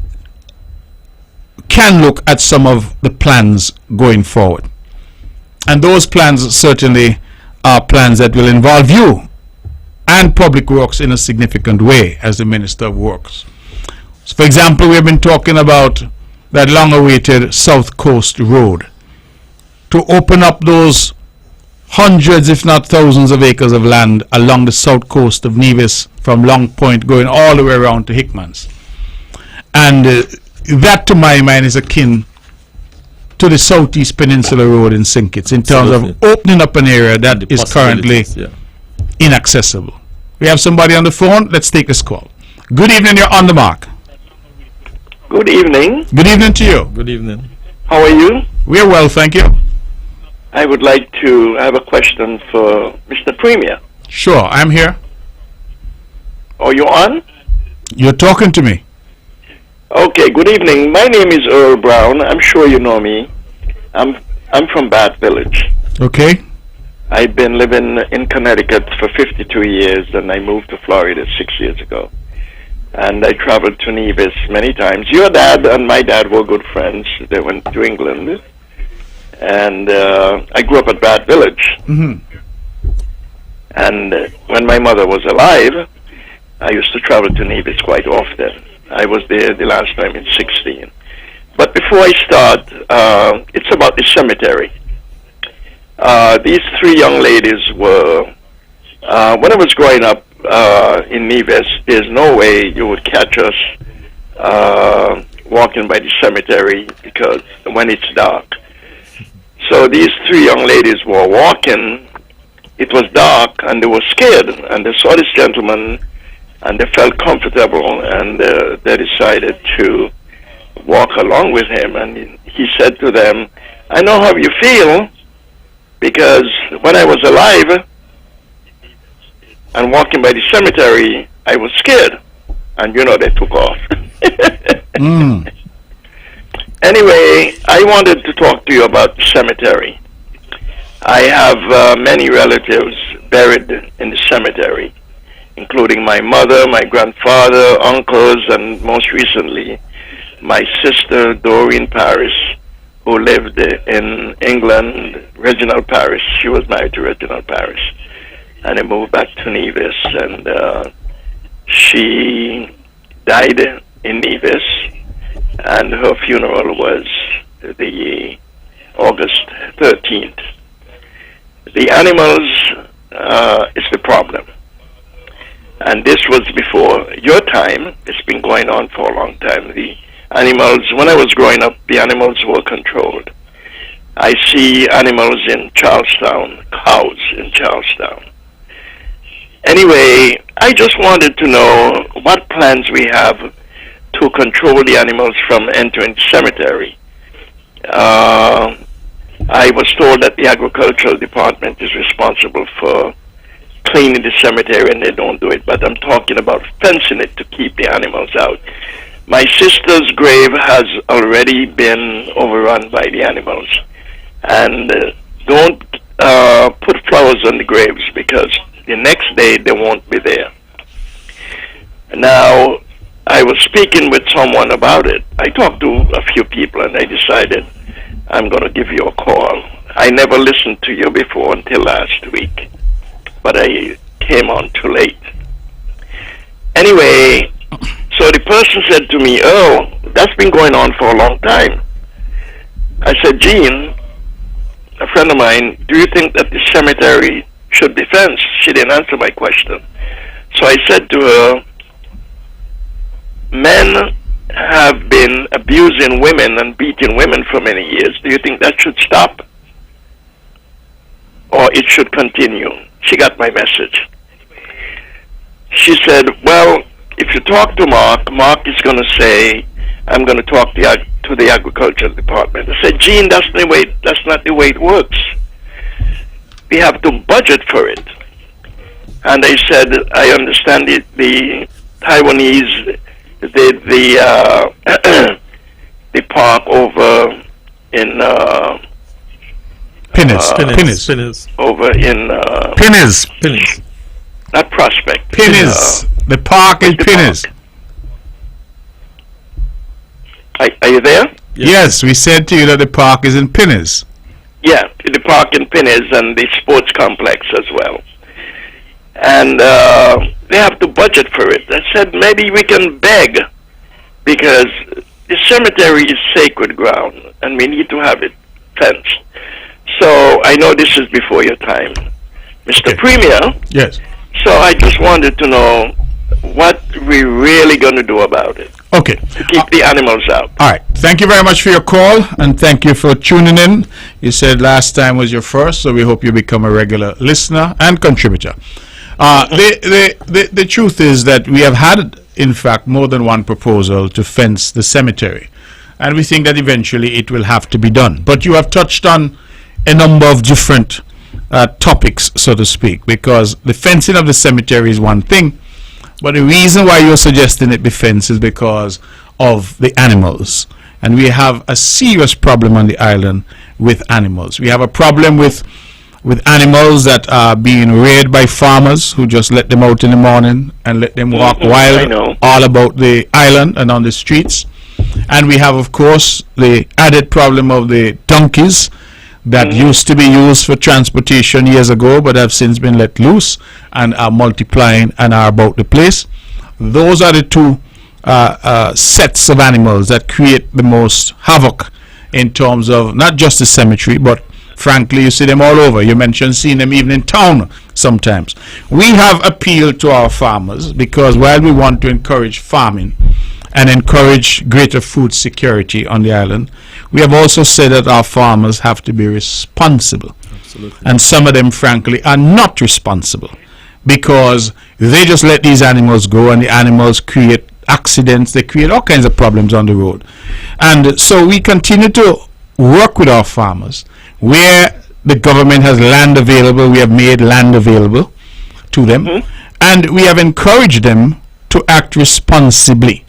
S1: can look at some of the plans going forward. And those plans certainly are plans that will involve you and Public Works in a significant way as the Minister of Works. So for example, we've been talking about that long-awaited South Coast Road to open up those hundreds, if not thousands, of acres of land along the south coast of Nevis, from Long Point going all the way around to Hickman's. And that, to my mind, is akin to the Southeast Peninsula Road in St. Kitts in terms of opening up an area that is currently inaccessible. We have somebody on the phone. Let's take this call. Good evening, you're on the mark.
S3: Good evening.
S1: Good evening to you.
S2: Good evening.
S3: How are you?
S1: We're well, thank you.
S3: I would like to have a question for Mr. Premier.
S1: Sure, I'm here.
S3: Are you on?
S1: You're talking to me.
S3: Okay, good evening. My name is Earl Brown. I'm sure you know me. I'm from Bath Village.
S1: Okay.
S3: I've been living in Connecticut for 52 years, and I moved to Florida 6 years ago. And I traveled to Nevis many times. Your dad and my dad were good friends. They went to England. And I grew up at Bath Village.
S1: Mm-hmm.
S3: And when my mother was alive, I used to travel to Nevis quite often. I was there the last time in 16. But before I start, it's about the cemetery. These three young ladies were, when I was growing up in Nevis, there's no way you would catch us walking by the cemetery because when it's dark. So these three young ladies were walking. It was dark and they were scared, and they saw this gentleman and they felt comfortable, and they decided to walk along with him. And he said to them, I know how you feel, because when I was alive and walking by the cemetery, I was scared. And they took off. Anyway, I wanted to talk to you about the cemetery. I have many relatives buried in the cemetery, including my mother, my grandfather, uncles, and most recently, my sister, Doreen Paris, who lived in England, Reginald Paris. She was married to Reginald Paris. And I moved back to Nevis, and she died in Nevis, and her funeral was the August 13th. The animals is the problem. And this was before your time. It's been going on for a long time. The animals, when I was growing up, the animals were controlled. I see animals in Charlestown, cows in Charlestown. Anyway, I just wanted to know what plans we have to control the animals from entering the cemetery. I was told that the agricultural department is responsible for cleaning the cemetery, and they don't do it, but I'm talking about fencing it to keep the animals out. My sister's grave has already been overrun by the animals, and don't put flowers on the graves, because the next day they won't be there. Now, I was speaking with someone about it. I talked to a few people, and I decided I'm going to give you a call. I never listened to you before until last week, but I came on too late. Anyway, so the person said to me, oh, that's been going on for a long time. I said, Jean, a friend of mine, do you think that the cemetery should be fenced? She didn't answer my question. So I said to her, men have been abusing women and beating women for many years. Do you think that should stop? Or it should continue? She got my message. She said, well, if you talk to Mark is going to say, I'm going to talk to the agricultural department. I said, Jean, that's not the way it works. We have to budget for it. And they said, I understand it, the Taiwanese, the park over in
S2: Pinnis.
S3: Over in
S1: Pinnis.
S3: Not Prospect.
S1: Pinnis. The park in Pinnis.
S3: Are you there?
S1: Yes, we said to you that the park is in Pinnis.
S3: Yeah, the park in Pinnis and the sports complex as well. And they have to budget for it. I said maybe we can beg, because the cemetery is sacred ground and we need to have it fenced. So I know this is before your time, Mr.
S1: Okay.
S3: Premier.
S1: Yes.
S3: So I just wanted to know what we really going to do about it
S1: Okay.
S3: to keep the animals out.
S1: All right. Thank you very much for your call, and thank you for tuning in. You said last time was your first, so we hope you become a regular listener and contributor. The truth is that we have had, in fact, more than one proposal to fence the cemetery, and we think that eventually it will have to be done. But you have touched on a number of different topics, so to speak, because the fencing of the cemetery is one thing, but the reason why you're suggesting it be fenced is because of the animals. And we have a serious problem on the island with animals. We have a problem with animals that are being reared by farmers who just let them out in the morning and let them walk wild all about the island and on the streets. And we have, of course, the added problem of the donkeys that used to be used for transportation years ago but have since been let loose and are multiplying and are about the place. Those are the two sets of animals that create the most havoc in terms of not just the cemetery, but frankly you see them all over. You mentioned seeing them even in town sometimes. We have appealed to our farmers because while we want to encourage farming and encourage greater food security on the island, we have also said that our farmers have to be responsible.
S2: Absolutely.
S1: And some of them, frankly, are not responsible because they just let these animals go, and the animals create accidents, they create all kinds of problems on the road. And so we continue to work with our farmers. Where the government has land available, we have made land available to them, and we have encouraged them to act responsibly.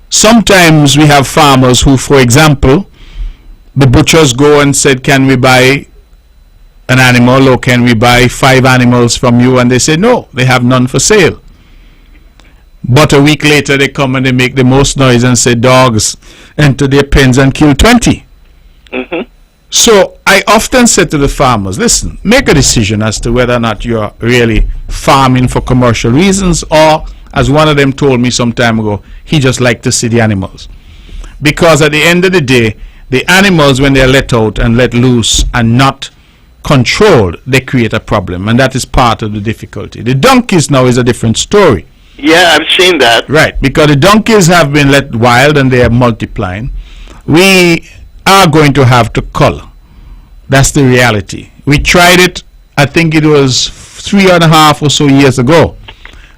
S1: Sometimes we have farmers who, for example, the butchers go and said, can we buy an animal or can we buy 5 animals from you? And they say, no, they have none for sale. But a week later they come and they make the most noise and say, dogs enter their pens and kill 20. So I often say to the farmers, listen, make a decision as to whether or not you're really farming for commercial reasons, or as one of them told me some time ago, he just liked to see the animals. Because at the end of the day, the animals, when they're let out and let loose and not controlled, they create a problem, and that is part of the difficulty. The donkeys now is a different story.
S3: Yeah, I've seen that.
S1: Right, because the donkeys have been let wild and they are multiplying. We are going to have to cull. That's the reality. We tried it, I think it was 3.5 or so years ago.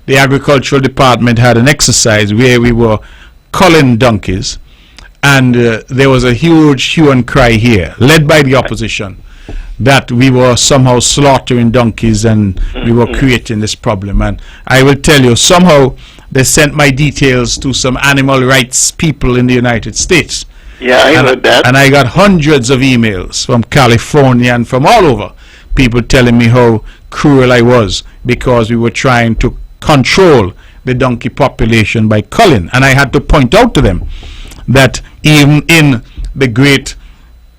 S1: The agricultural department had an exercise where we were culling donkeys, and there was a huge hue and cry here, led by the opposition, that we were somehow slaughtering donkeys and we were creating this problem. And I will tell you, somehow they sent my details to some animal rights people in the United States.
S3: Yeah, I heard that.
S1: And I got hundreds of emails from California and from all over, people telling me how cruel I was because we were trying to control the donkey population by culling. And I had to point out to them that even in the great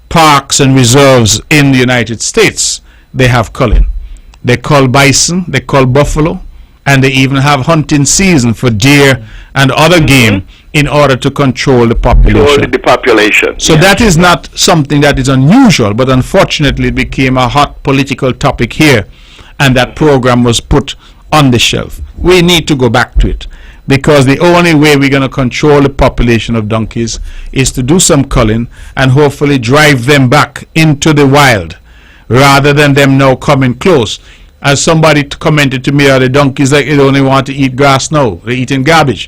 S1: parks and reserves in the United States, they have culling. They cull bison, they cull buffalo, and they even have hunting season for deer and other game in order to control the population. So that is not something that is unusual, but unfortunately it became a hot political topic here, and that program was put on the shelf. We need to go back to it, because the only way we're going to control the population of donkeys is to do some culling and hopefully drive them back into the wild rather than them now coming close. As somebody commented to me, the donkeys, like, they only want to eat grass now. They're eating garbage.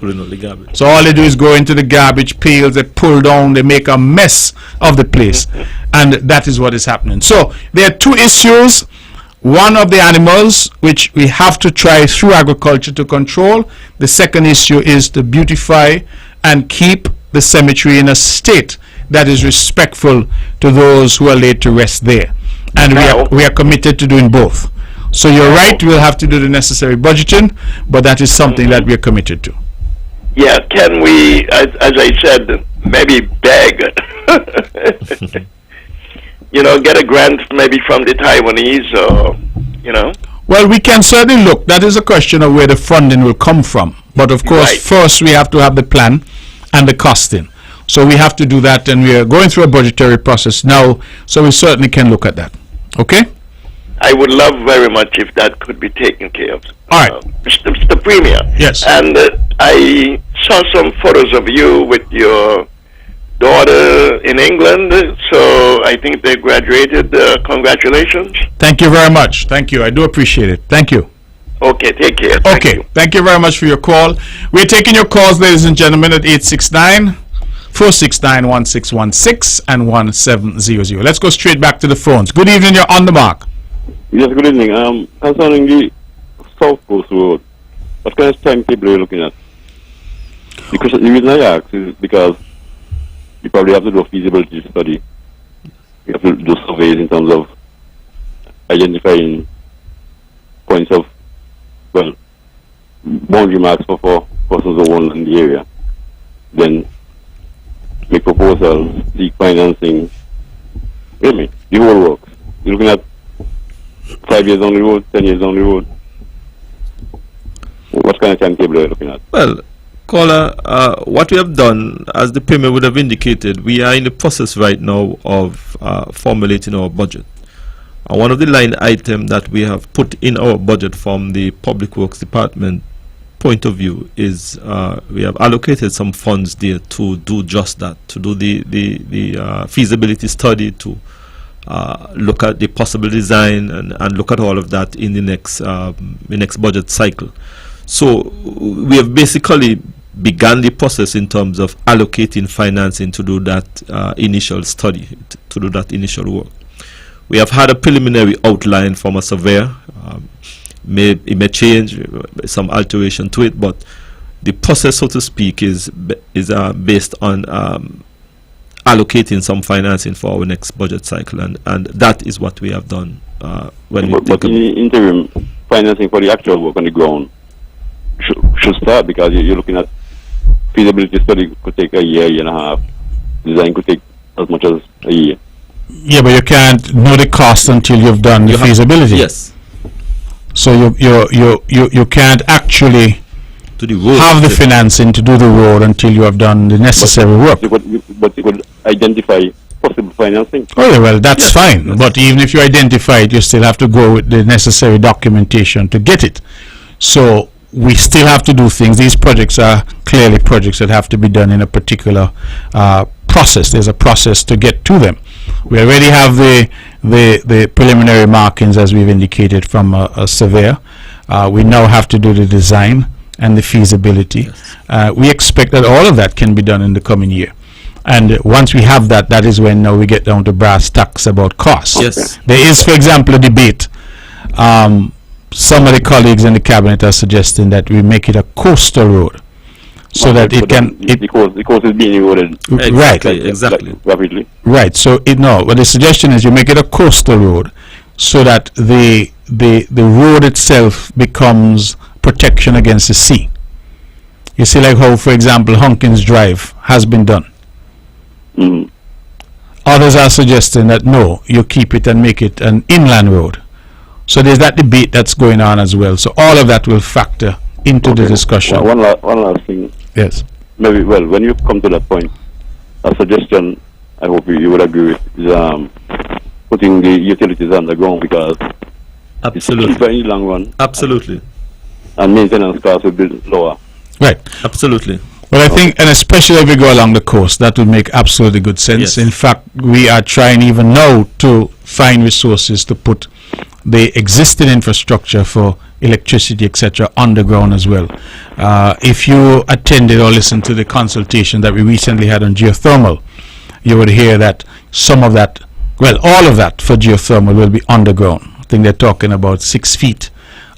S1: So all they do is go into the garbage pails, they pull down, they make a mess of the place. And that is what is happening. So there are two issues. One of the animals, which we have to try through agriculture to control. The second issue is to beautify and keep the cemetery in a state that is respectful to those who are laid to rest there. And we are committed to doing both. So you're right, we'll have to do the necessary budgeting, but that is something that we're committed to.
S3: Yeah, can we, as I said, maybe beg, get a grant maybe from the Taiwanese, or,
S1: Well, we can certainly look. That is a question of where the funding will come from. But of course, first we have to have the plan and the costing. So we have to do that, and we are going through a budgetary process now, so we certainly can look at that. Okay?
S3: I would love very much if that could be taken care of.
S1: All right.
S3: Mr. Premier.
S1: Yes.
S3: And I saw some photos of you with your daughter in England, so I think they graduated. Congratulations.
S1: Thank you very much. Thank you. I do appreciate it. Thank you.
S3: Okay, take care.
S1: Thank you very much for your call. We're taking your calls, ladies and gentlemen, at 869-469-1616 and 1700. Let's go straight back to the phones. Good evening. You're on the mark.
S4: Yes, good evening. Concerning the South Coast Road, what kind of timetable are you looking at? Because the reason I ask is because you probably have to do a feasibility study. You have to do surveys in terms of identifying points of, well, boundary marks for persons who own in the area. Then make proposals, seek financing. Wait a minute, the whole works. You're looking at 5 years on the road, 10 years on the road. What kind of timetable are you looking at?
S2: Well, caller, what we have done, as the Premier would have indicated, we are in the process right now of formulating our budget. And one of the line items that we have put in our budget from the Public Works Department point of view is we have allocated some funds there to do just that, to do the feasibility study, to look at the possible design and look at all of that in the next budget cycle. So we have basically begun the process in terms of allocating financing to do that initial study, to do that initial work. We have had a preliminary outline from a surveyor. It may change, some alteration to it, but the process, so to speak, is based on allocating some financing for our next budget cycle, and that is what we have done. But in
S4: the interim, financing for the actual work on the ground should start, because you're looking at feasibility study could take a year and a half. Design could take as much as a year.
S1: Yeah, but you can't know the cost until you've done the feasibility.
S2: Yes.
S1: So you can't actually
S2: to the road
S1: have the financing to do the road until you have done the necessary work.
S4: But you could identify possible financing.
S1: Oh, well, that's fine. Yes. But even if you identify it, you still have to go with the necessary documentation to get it. So we still have to do things. These projects are clearly projects that have to be done in a particular process. There's a process to get to them. We already have the preliminary markings, as we've indicated, from a surveyor. We now have to do the design and the feasibility. Yes. We expect that all of that can be done in the coming year. And once we have that, that is when now we get down to brass tacks about costs.
S2: Yes.
S1: There is, for example, a debate. Some of the colleagues in the cabinet are suggesting that we make it a coastal road, so that it can.
S4: The coast is being eroded.
S2: Exactly.
S4: Rapidly.
S1: Right. So but the suggestion is you make it a coastal road, so that the road itself becomes protection against the sea. You see, like how, for example, Hunkins Drive has been done.
S4: Mm-hmm.
S1: Others are suggesting that no, you keep it and make it an inland road. So there's that debate that's going on as well. So all of that will factor into the discussion.
S4: One last thing.
S1: Yes.
S4: Maybe, well, when you come to that point, a suggestion I hope you would agree with is putting the utilities underground, because
S2: absolutely,
S4: it's cheaper in the long run.
S2: Absolutely.
S4: And maintenance costs will be lower.
S1: Right.
S2: Absolutely.
S1: Well, I think, and especially if we go along the coast, that would make absolutely good sense.
S2: Yes.
S1: In fact, we are trying even now to find resources to put the existing infrastructure for electricity, etc., underground as well. If you attended or listened to the consultation that we recently had on geothermal, you would hear that some of that, well, all of that for geothermal will be underground. I think they're talking about 6 feet,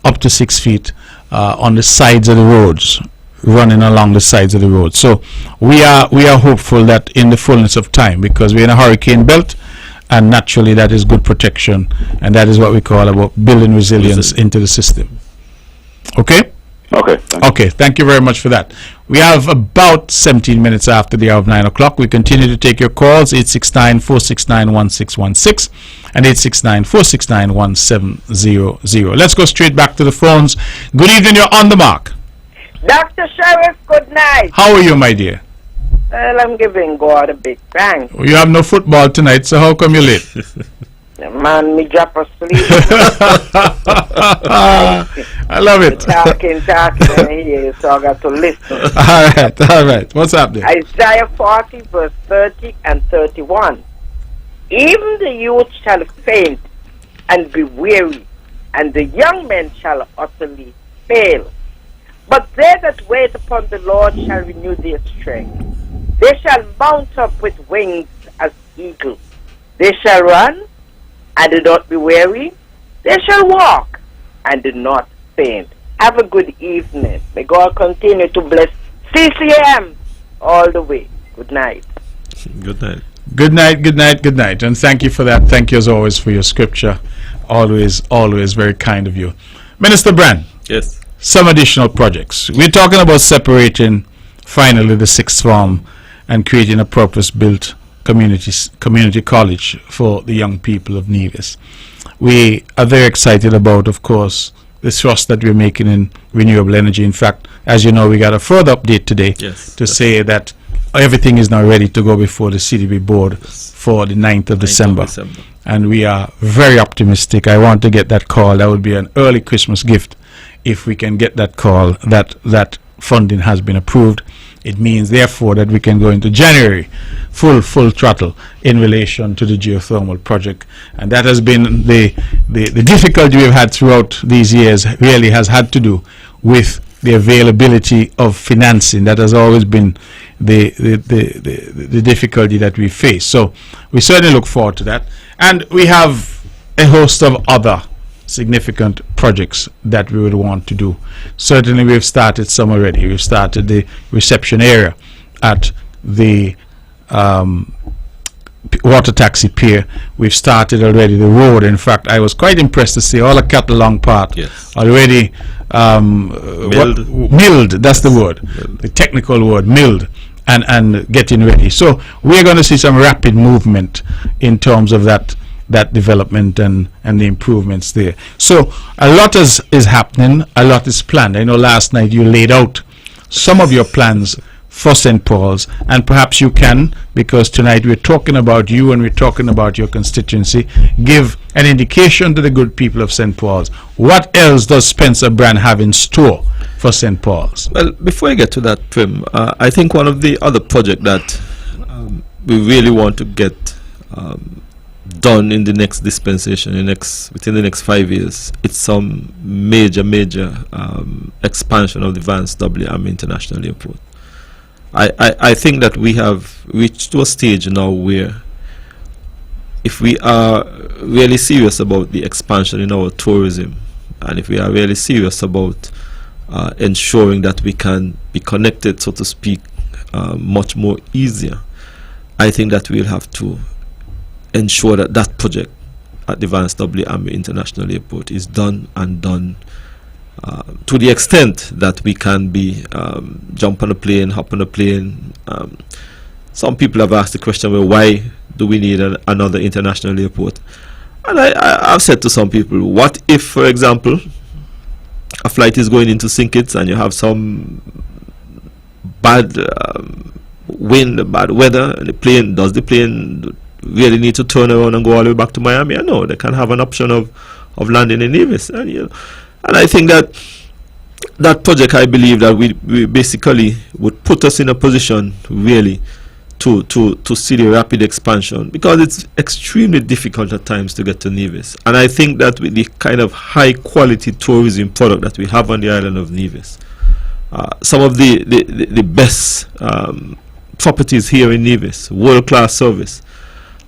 S1: up to 6 feet on the sides of the roads, running along the sides of the road. So we are hopeful that in the fullness of time, because we're in a hurricane belt, and naturally that is good protection, and that is what we call about building resilience into the system. Okay? Okay, thank you very much for that. We have about 17 minutes after the hour of 9 o'clock. We continue to take your calls, 869-469-1616 and 869-469-1700. Let's go straight back to the phones. Good evening, you're on the mark.
S5: Dr. Sheriff, good night.
S1: How are you, my dear?
S5: Well, I'm giving God a big thanks.
S1: You have no football tonight, so how come you're late?
S5: Man, me drop asleep.
S1: I love it.
S5: Talking, and here, so I got to listen.
S1: All right. What's up there?
S5: Isaiah 40, verse 30 and 31. Even the youth shall faint and be weary, and the young men shall utterly fail. But they that wait upon the Lord shall renew their strength. They shall mount up with wings as eagles. They shall run and do not be weary. They shall walk and do not faint. Have a good evening. May God continue to bless CCM all the way. Good night.
S2: Good night.
S1: Good night, good night, good night. And thank you for that. Thank you as always for your scripture. Always, always very kind of you. Minister Brand.
S2: Yes.
S1: Some additional projects. We're talking about separating finally the sixth form and creating a purpose-built community college for the young people of Nevis. We are very excited about, of course, the thrust that we're making in renewable energy. In fact, as you know, we got a further update today to say that everything is now ready to go before the CDB board for the 9th of December. And we are very optimistic. I want to get that call. That would be an early Christmas gift if we can get that call that funding has been approved. It means, therefore, that we can go into January full throttle in relation to the geothermal project. And that has been the difficulty we've had throughout these years. Really has had to do with the availability of financing. That has always been the difficulty that we face. So we certainly look forward to that. And we have a host of other significant projects that we would want to do. Certainly we've started some already. We've started the reception area at the water taxi pier. We've started already the road. In fact, I was quite impressed to see all the cattle long part already milled. That's the word, the technical word, milled, and getting ready. So we're going to see some rapid movement in terms of that development and the improvements there. So a lot is happening, a lot is planned. I know last night you laid out some of your plans for St. Paul's, and perhaps you can, because tonight we're talking about you and we're talking about your constituency, give an indication to the good people of St. Paul's. What else does Spencer Brand have in store for St. Paul's?
S2: Well, before I get to that, Prim, I think one of the other projects that we really want to get done in the next dispensation, within the next 5 years, it's some major expansion of the Vance W. Army International Airport. I think that we have reached to a stage now where if we are really serious about the expansion in our tourism, and if we are really serious about ensuring that we can be connected, so to speak, much more easier, I think that we'll have to ensure that that project at the Vance W. Army International Airport is done to the extent that we can be jump on a plane, hop on a plane. Some people have asked the question, well, why do we need another international airport? And I've said to some people, what if, for example, a flight is going into St. Kitts and you have some bad wind, bad weather, and does the plane really need to turn around and go all the way back to Miami? I know they can have an option of landing in Nevis, and I think that project, I believe that we basically would put us in a position really to see the rapid expansion, because it's extremely difficult at times to get to Nevis. And I think that with the kind of high quality tourism product that we have on the island of Nevis, some of the best properties here in Nevis, world class service,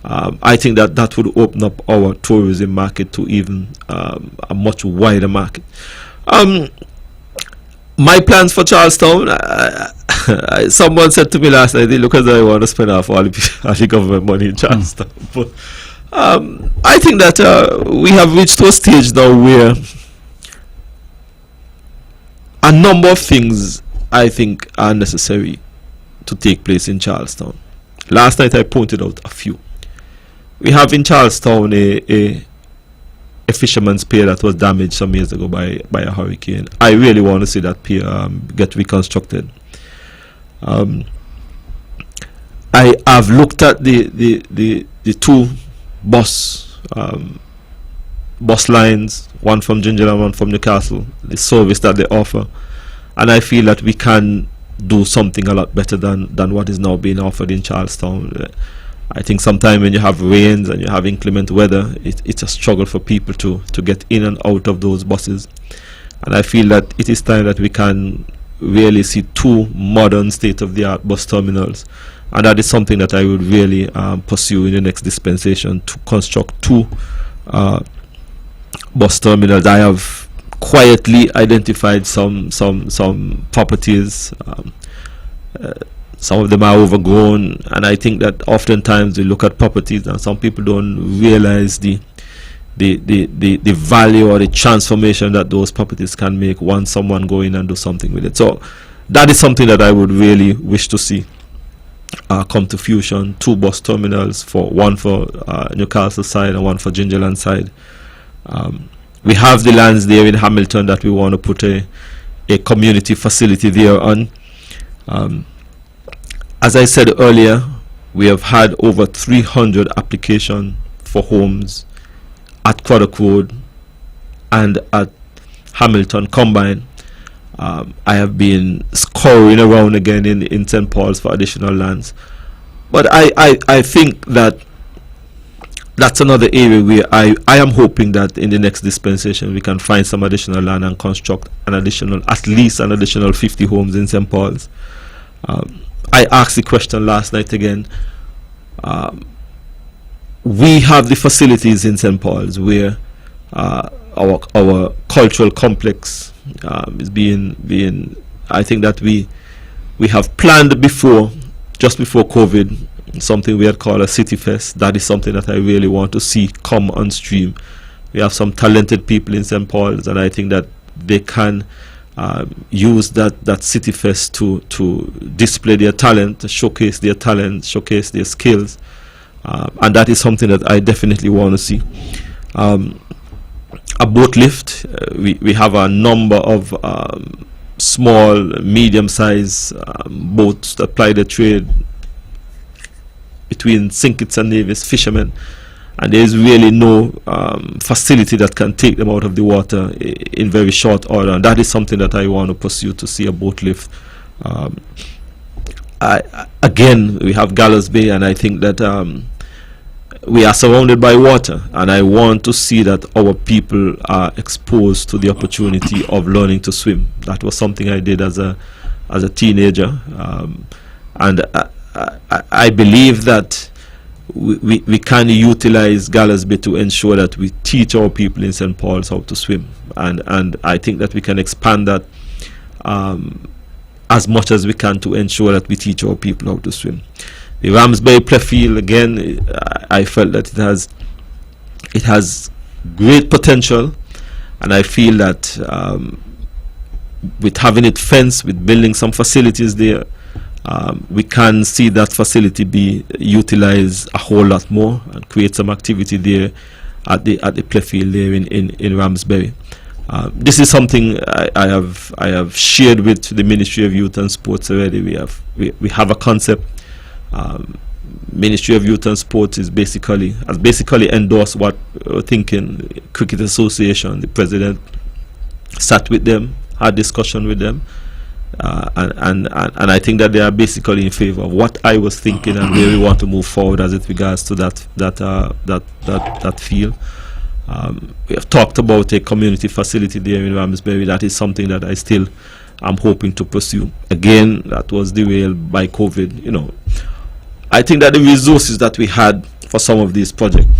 S2: I think that would open up our tourism market to even a much wider market. My plans for Charlestown, someone said to me last night, look, as I want to spend off all the government money in Charlestown. But I think that we have reached to a stage now where a number of things, I think, are necessary to take place in Charlestown. Last night I pointed out a few. We have in Charlestown a fisherman's pier that was damaged some years ago by a hurricane. I really want to see that pier get reconstructed. I have looked at the two bus lines, one from Ginger and one from Newcastle, the service that they offer, and I feel that we can do something a lot better than what is now being offered in Charlestown. I think sometimes when you have rains and you have inclement weather, it's a struggle for people to get in and out of those buses. And I feel that it is time that we can really see two modern state-of-the-art bus terminals. And that is something that I would really pursue in the next dispensation, to construct two bus terminals. I have quietly identified some properties. Some of them are overgrown, and I think that oftentimes we look at properties and some people don't realize the value or the transformation that those properties can make once someone go in and do something with it. So that is something that I would really wish to see come to fruition. Two bus terminals, one for Newcastle side and one for Gingerland side. We have the lands there in Hamilton that we want to put a community facility there on. As I said earlier, we have had over 300 applications for homes at Craddock Road and at Hamilton combined. I have been scouring around again in St. Paul's for additional lands. But I think that that's another area where I am hoping that in the next dispensation we can find some additional land and construct at least an additional 50 homes in St. Paul's. I asked the question last night again. We have the facilities in St. Paul's where our cultural complex is being. I think that we have planned before, just before COVID, something we had called a City Fest. That is something that I really want to see come on stream. We have some talented people in St. Paul's, and I think that they can use that City Fest to display their talent, to showcase their talent, showcase their skills, and that is something that I definitely want to see. A boat lift, we have a number of small, medium-sized boats that ply the trade between St. Kitts and Nevis fishermen, and there is really no facility that can take them out of the water in very short order, and that is something that I want to pursue, to see a boat lift. Again, we have Gallows Bay, and I think that we are surrounded by water, and I want to see that our people are exposed to the opportunity of learning to swim. That was something I did as a teenager, and I believe that we can utilize Gallows Bay to ensure that we teach our people in St. Paul's how to swim, and I think that we can expand that as much as we can to ensure that we teach our people how to swim. The Ramsbury Playfield, again, I felt that it has great potential, and I feel that with having it fenced, with building some facilities there, we can see that facility be utilized a whole lot more and create some activity there at the playfield there in Ramsbury. This is something I have shared with the Ministry of Youth and Sports already. We have a concept. Ministry of Youth and Sports has basically endorsed what we're thinking. Cricket Association, the president sat with them, had discussion with them. And I think that they are basically in favor of what I was thinking, and where we want to move forward as it regards to that field. We have talked about a community facility there in Ramsbury. That is something that I still am hoping to pursue. Again, that was derailed by COVID. I think that the resources that we had for some of these projects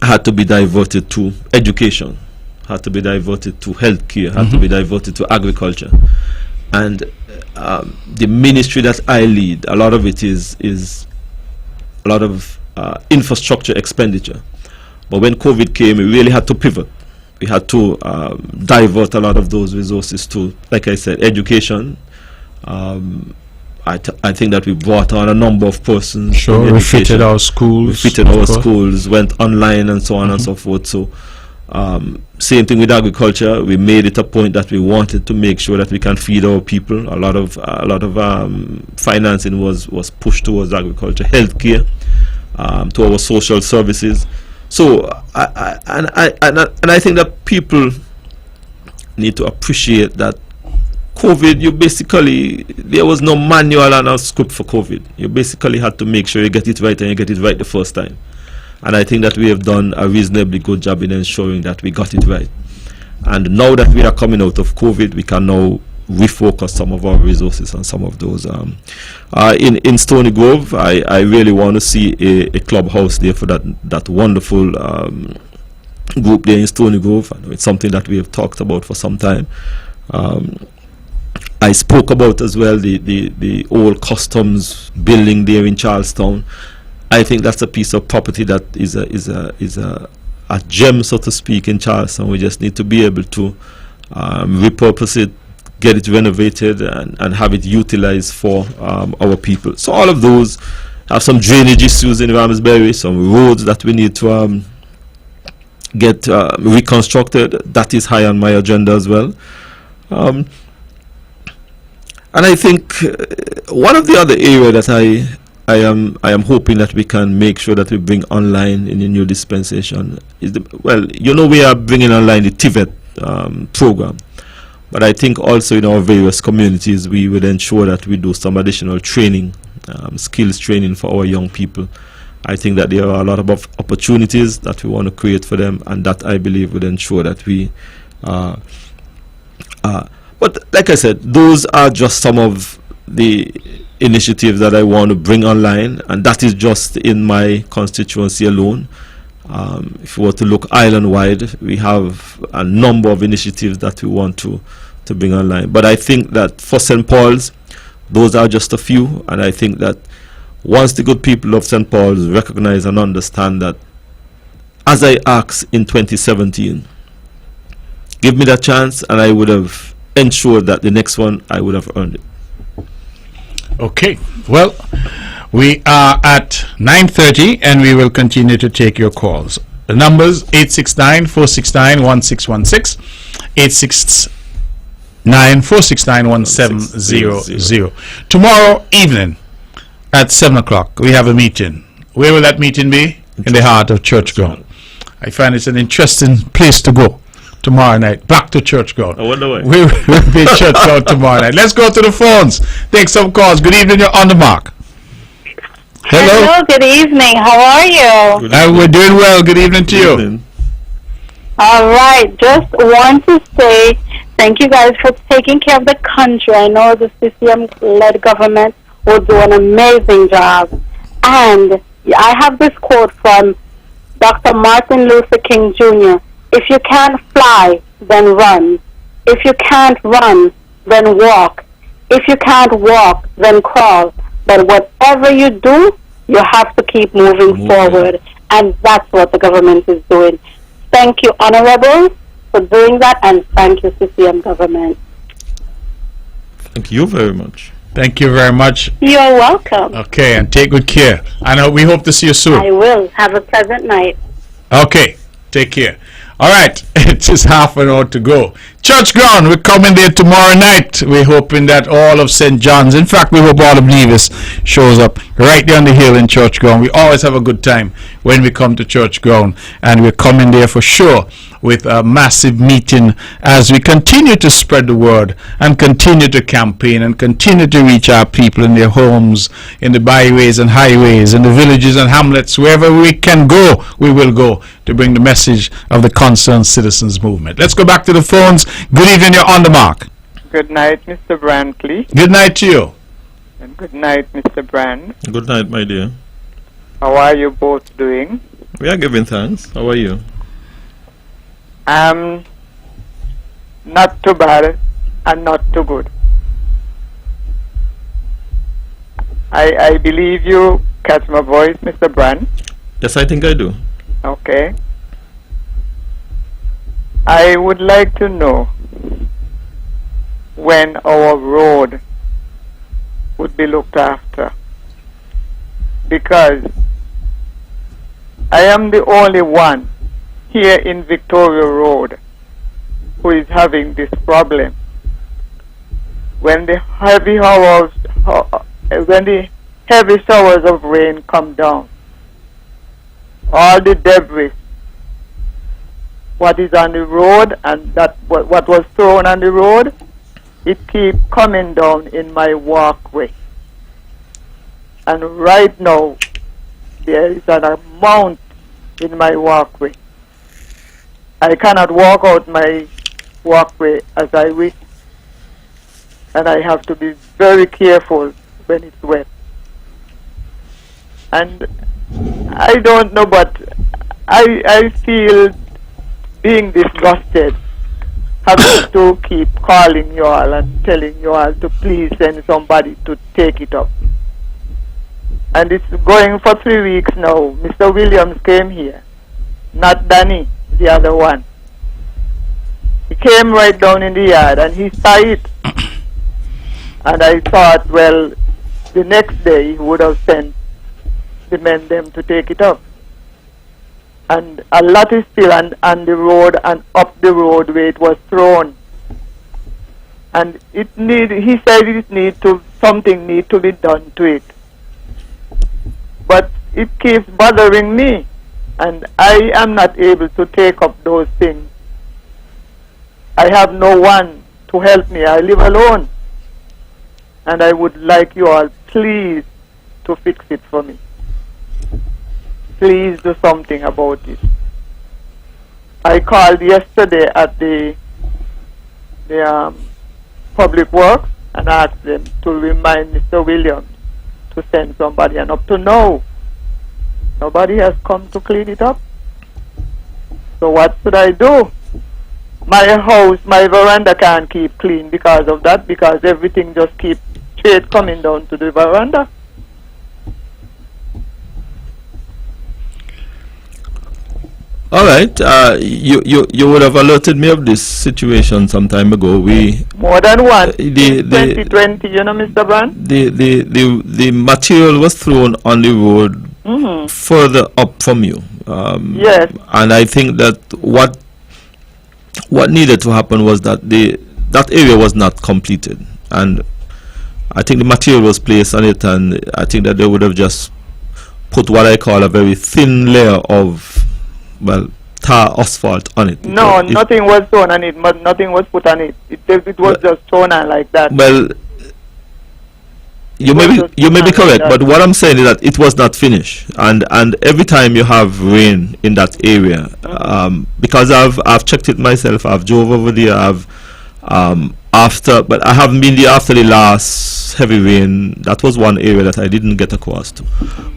S2: had to be diverted to education, had to be diverted to healthcare, had to be diverted to agriculture. And the ministry that I lead, a lot of it is a lot of infrastructure expenditure. But when COVID came, we really had to pivot. We had to divert a lot of those resources to, like I said, education. I think that we brought on a number of persons.
S1: Sure, we fitted our schools.
S2: Went online and so on and so forth. So Same thing with agriculture. We made it a point that we wanted to make sure that we can feed our people. A lot of financing was pushed towards agriculture, healthcare, to our social services. So I think that people need to appreciate that COVID, there was no manual and no script for COVID. You basically had to make sure you get it right, and you get it right the first time. And I think that we have done a reasonably good job in ensuring that we got it right. And now that we are coming out of COVID, we can now refocus some of our resources on some of those. In Stony Grove, I really want to see a clubhouse there for that wonderful group there in Stony Grove. I know it's something that we have talked about for some time. I spoke about as well the old customs building there in Charlestown. I think that's a piece of property that is a gem, so to speak, in Charlestown. We just need to be able to repurpose it, get it renovated, and have it utilized for our people. So all of those have some drainage issues in Ramsbury, some roads that we need to get reconstructed. That is high on my agenda as well. And I think one of the other areas that I am hoping that we can make sure that we bring online in the new dispensation is we are bringing online the TVET program, but I think also in our various communities we would ensure that we do some additional training, skills training for our young people. I think that there are a lot of opportunities that we want to create for them, and that I believe would ensure that we but like I said, those are just some of the initiatives that I want to bring online, and that is just in my constituency alone. If we were to look island-wide, we have a number of initiatives that we want to bring online. But I think that for St. Paul's, those are just a few, and I think that once the good people of St. Paul's recognize and understand that, as I asked in 2017, give me that chance, and I would have ensured that the next one I would have earned it.
S1: Okay, well, we are at 9:30 and we will continue to take your calls. The numbers 869-469-1616, 869-469-1700. Tomorrow evening at 7 o'clock we have a meeting. Where will that meeting be? In the heart of Church Ground. I find it's an interesting place to go tomorrow night. Back to Church Ground.
S2: I wonder why.
S1: We'll be at Church Ground tomorrow night. Let's go to the phones. Take some calls. Good evening. You're on the mark. Hello.
S6: Good evening. How are you?
S1: We're doing well. Good evening to you.
S6: All right. Just want to say thank you guys for taking care of the country. I know the CCM-led government will do an amazing job. And I have this quote from Dr. Martin Luther King Jr. If you can't fly, then run. If you can't run, then walk. If you can't walk, then crawl. But whatever you do, you have to keep moving forward. And that's what the government is doing. Thank you, Honorables, for doing that, and thank you, CCM government.
S2: Thank you very much.
S1: Thank you very much.
S6: You're welcome.
S1: Okay, and take good care. And we hope to see you soon.
S6: I will. Have a pleasant night.
S1: Okay, take care. All right, it's just half an hour to go. Church Ground, we're coming there tomorrow night. We're hoping that all of St. John's, in fact, we hope all of Nevis shows up right there on the hill in Church Ground. We always have a good time when we come to Church Ground, and we're coming there for sure with a massive meeting as we continue to spread the word and continue to campaign and continue to reach our people in their homes, in the byways and highways, in the villages and hamlets. Wherever we can go, we will go to bring the message of the Concerned Citizens Movement. Let's go back to the phones. Good evening, you're on the mark.
S7: Good night, Mr. Brantley.
S1: Good night to you.
S7: And good night, Mr. Brand.
S2: Good night, my dear.
S7: How are you both doing?
S2: We are giving thanks. How are you?
S7: Not too bad and not too good. I believe you catch my voice, Mr. Brand.
S2: Yes, I think I do.
S7: Okay. I would like to know when our road would be looked after, because I am the only one here in Victoria Road who is having this problem. When the heavy showers of rain come down, all the debris, what is on the road and that what was thrown on the road, it keeps coming down in my walkway. And right now, there is an amount in my walkway. I cannot walk out my walkway as I wish, and I have to be very careful when it's wet. And I don't know, but I feel being disgusted, having to keep calling you all and telling you all to please send somebody to take it up. And it's going for 3 weeks now. Mr. Williams came here, not Danny, the other one. He came right down in the yard and he saw it. And I thought, well, the next day he would have sent the men them to take it up. And a lot is still on the road and up the road where it was thrown. And he said something need to be done to it. But it keeps bothering me, and I am not able to take up those things. I have no one to help me. I live alone. And I would like you all, please, to fix it for me. Please do something about it. I called yesterday at the Public Works and asked them to remind Mr. Williams to send somebody, and up to now, nobody has come to clean it up. So what should I do? My house, my veranda can't keep clean because of that, because everything just keeps straight coming down to the veranda.
S2: All right. You would have alerted me of this situation some time ago.
S7: More than once. 2020, you know, Mr. Brand?
S2: The material was thrown on the road further up from you.
S7: Yes.
S2: And I think that what needed to happen was that that area was not completed, and I think the material was placed on it, and I think that they would have just put what I call a very thin layer of tar asphalt on it.
S7: No, nothing was thrown on it, but nothing was put on it. It was just thrown on like that.
S2: Well, you may be correct, but what I'm saying is that it was not finished, and every time you have rain in that area, because I've checked it myself, I've drove over there, but I haven't been there after the last heavy rain. That was one area that I didn't get across to.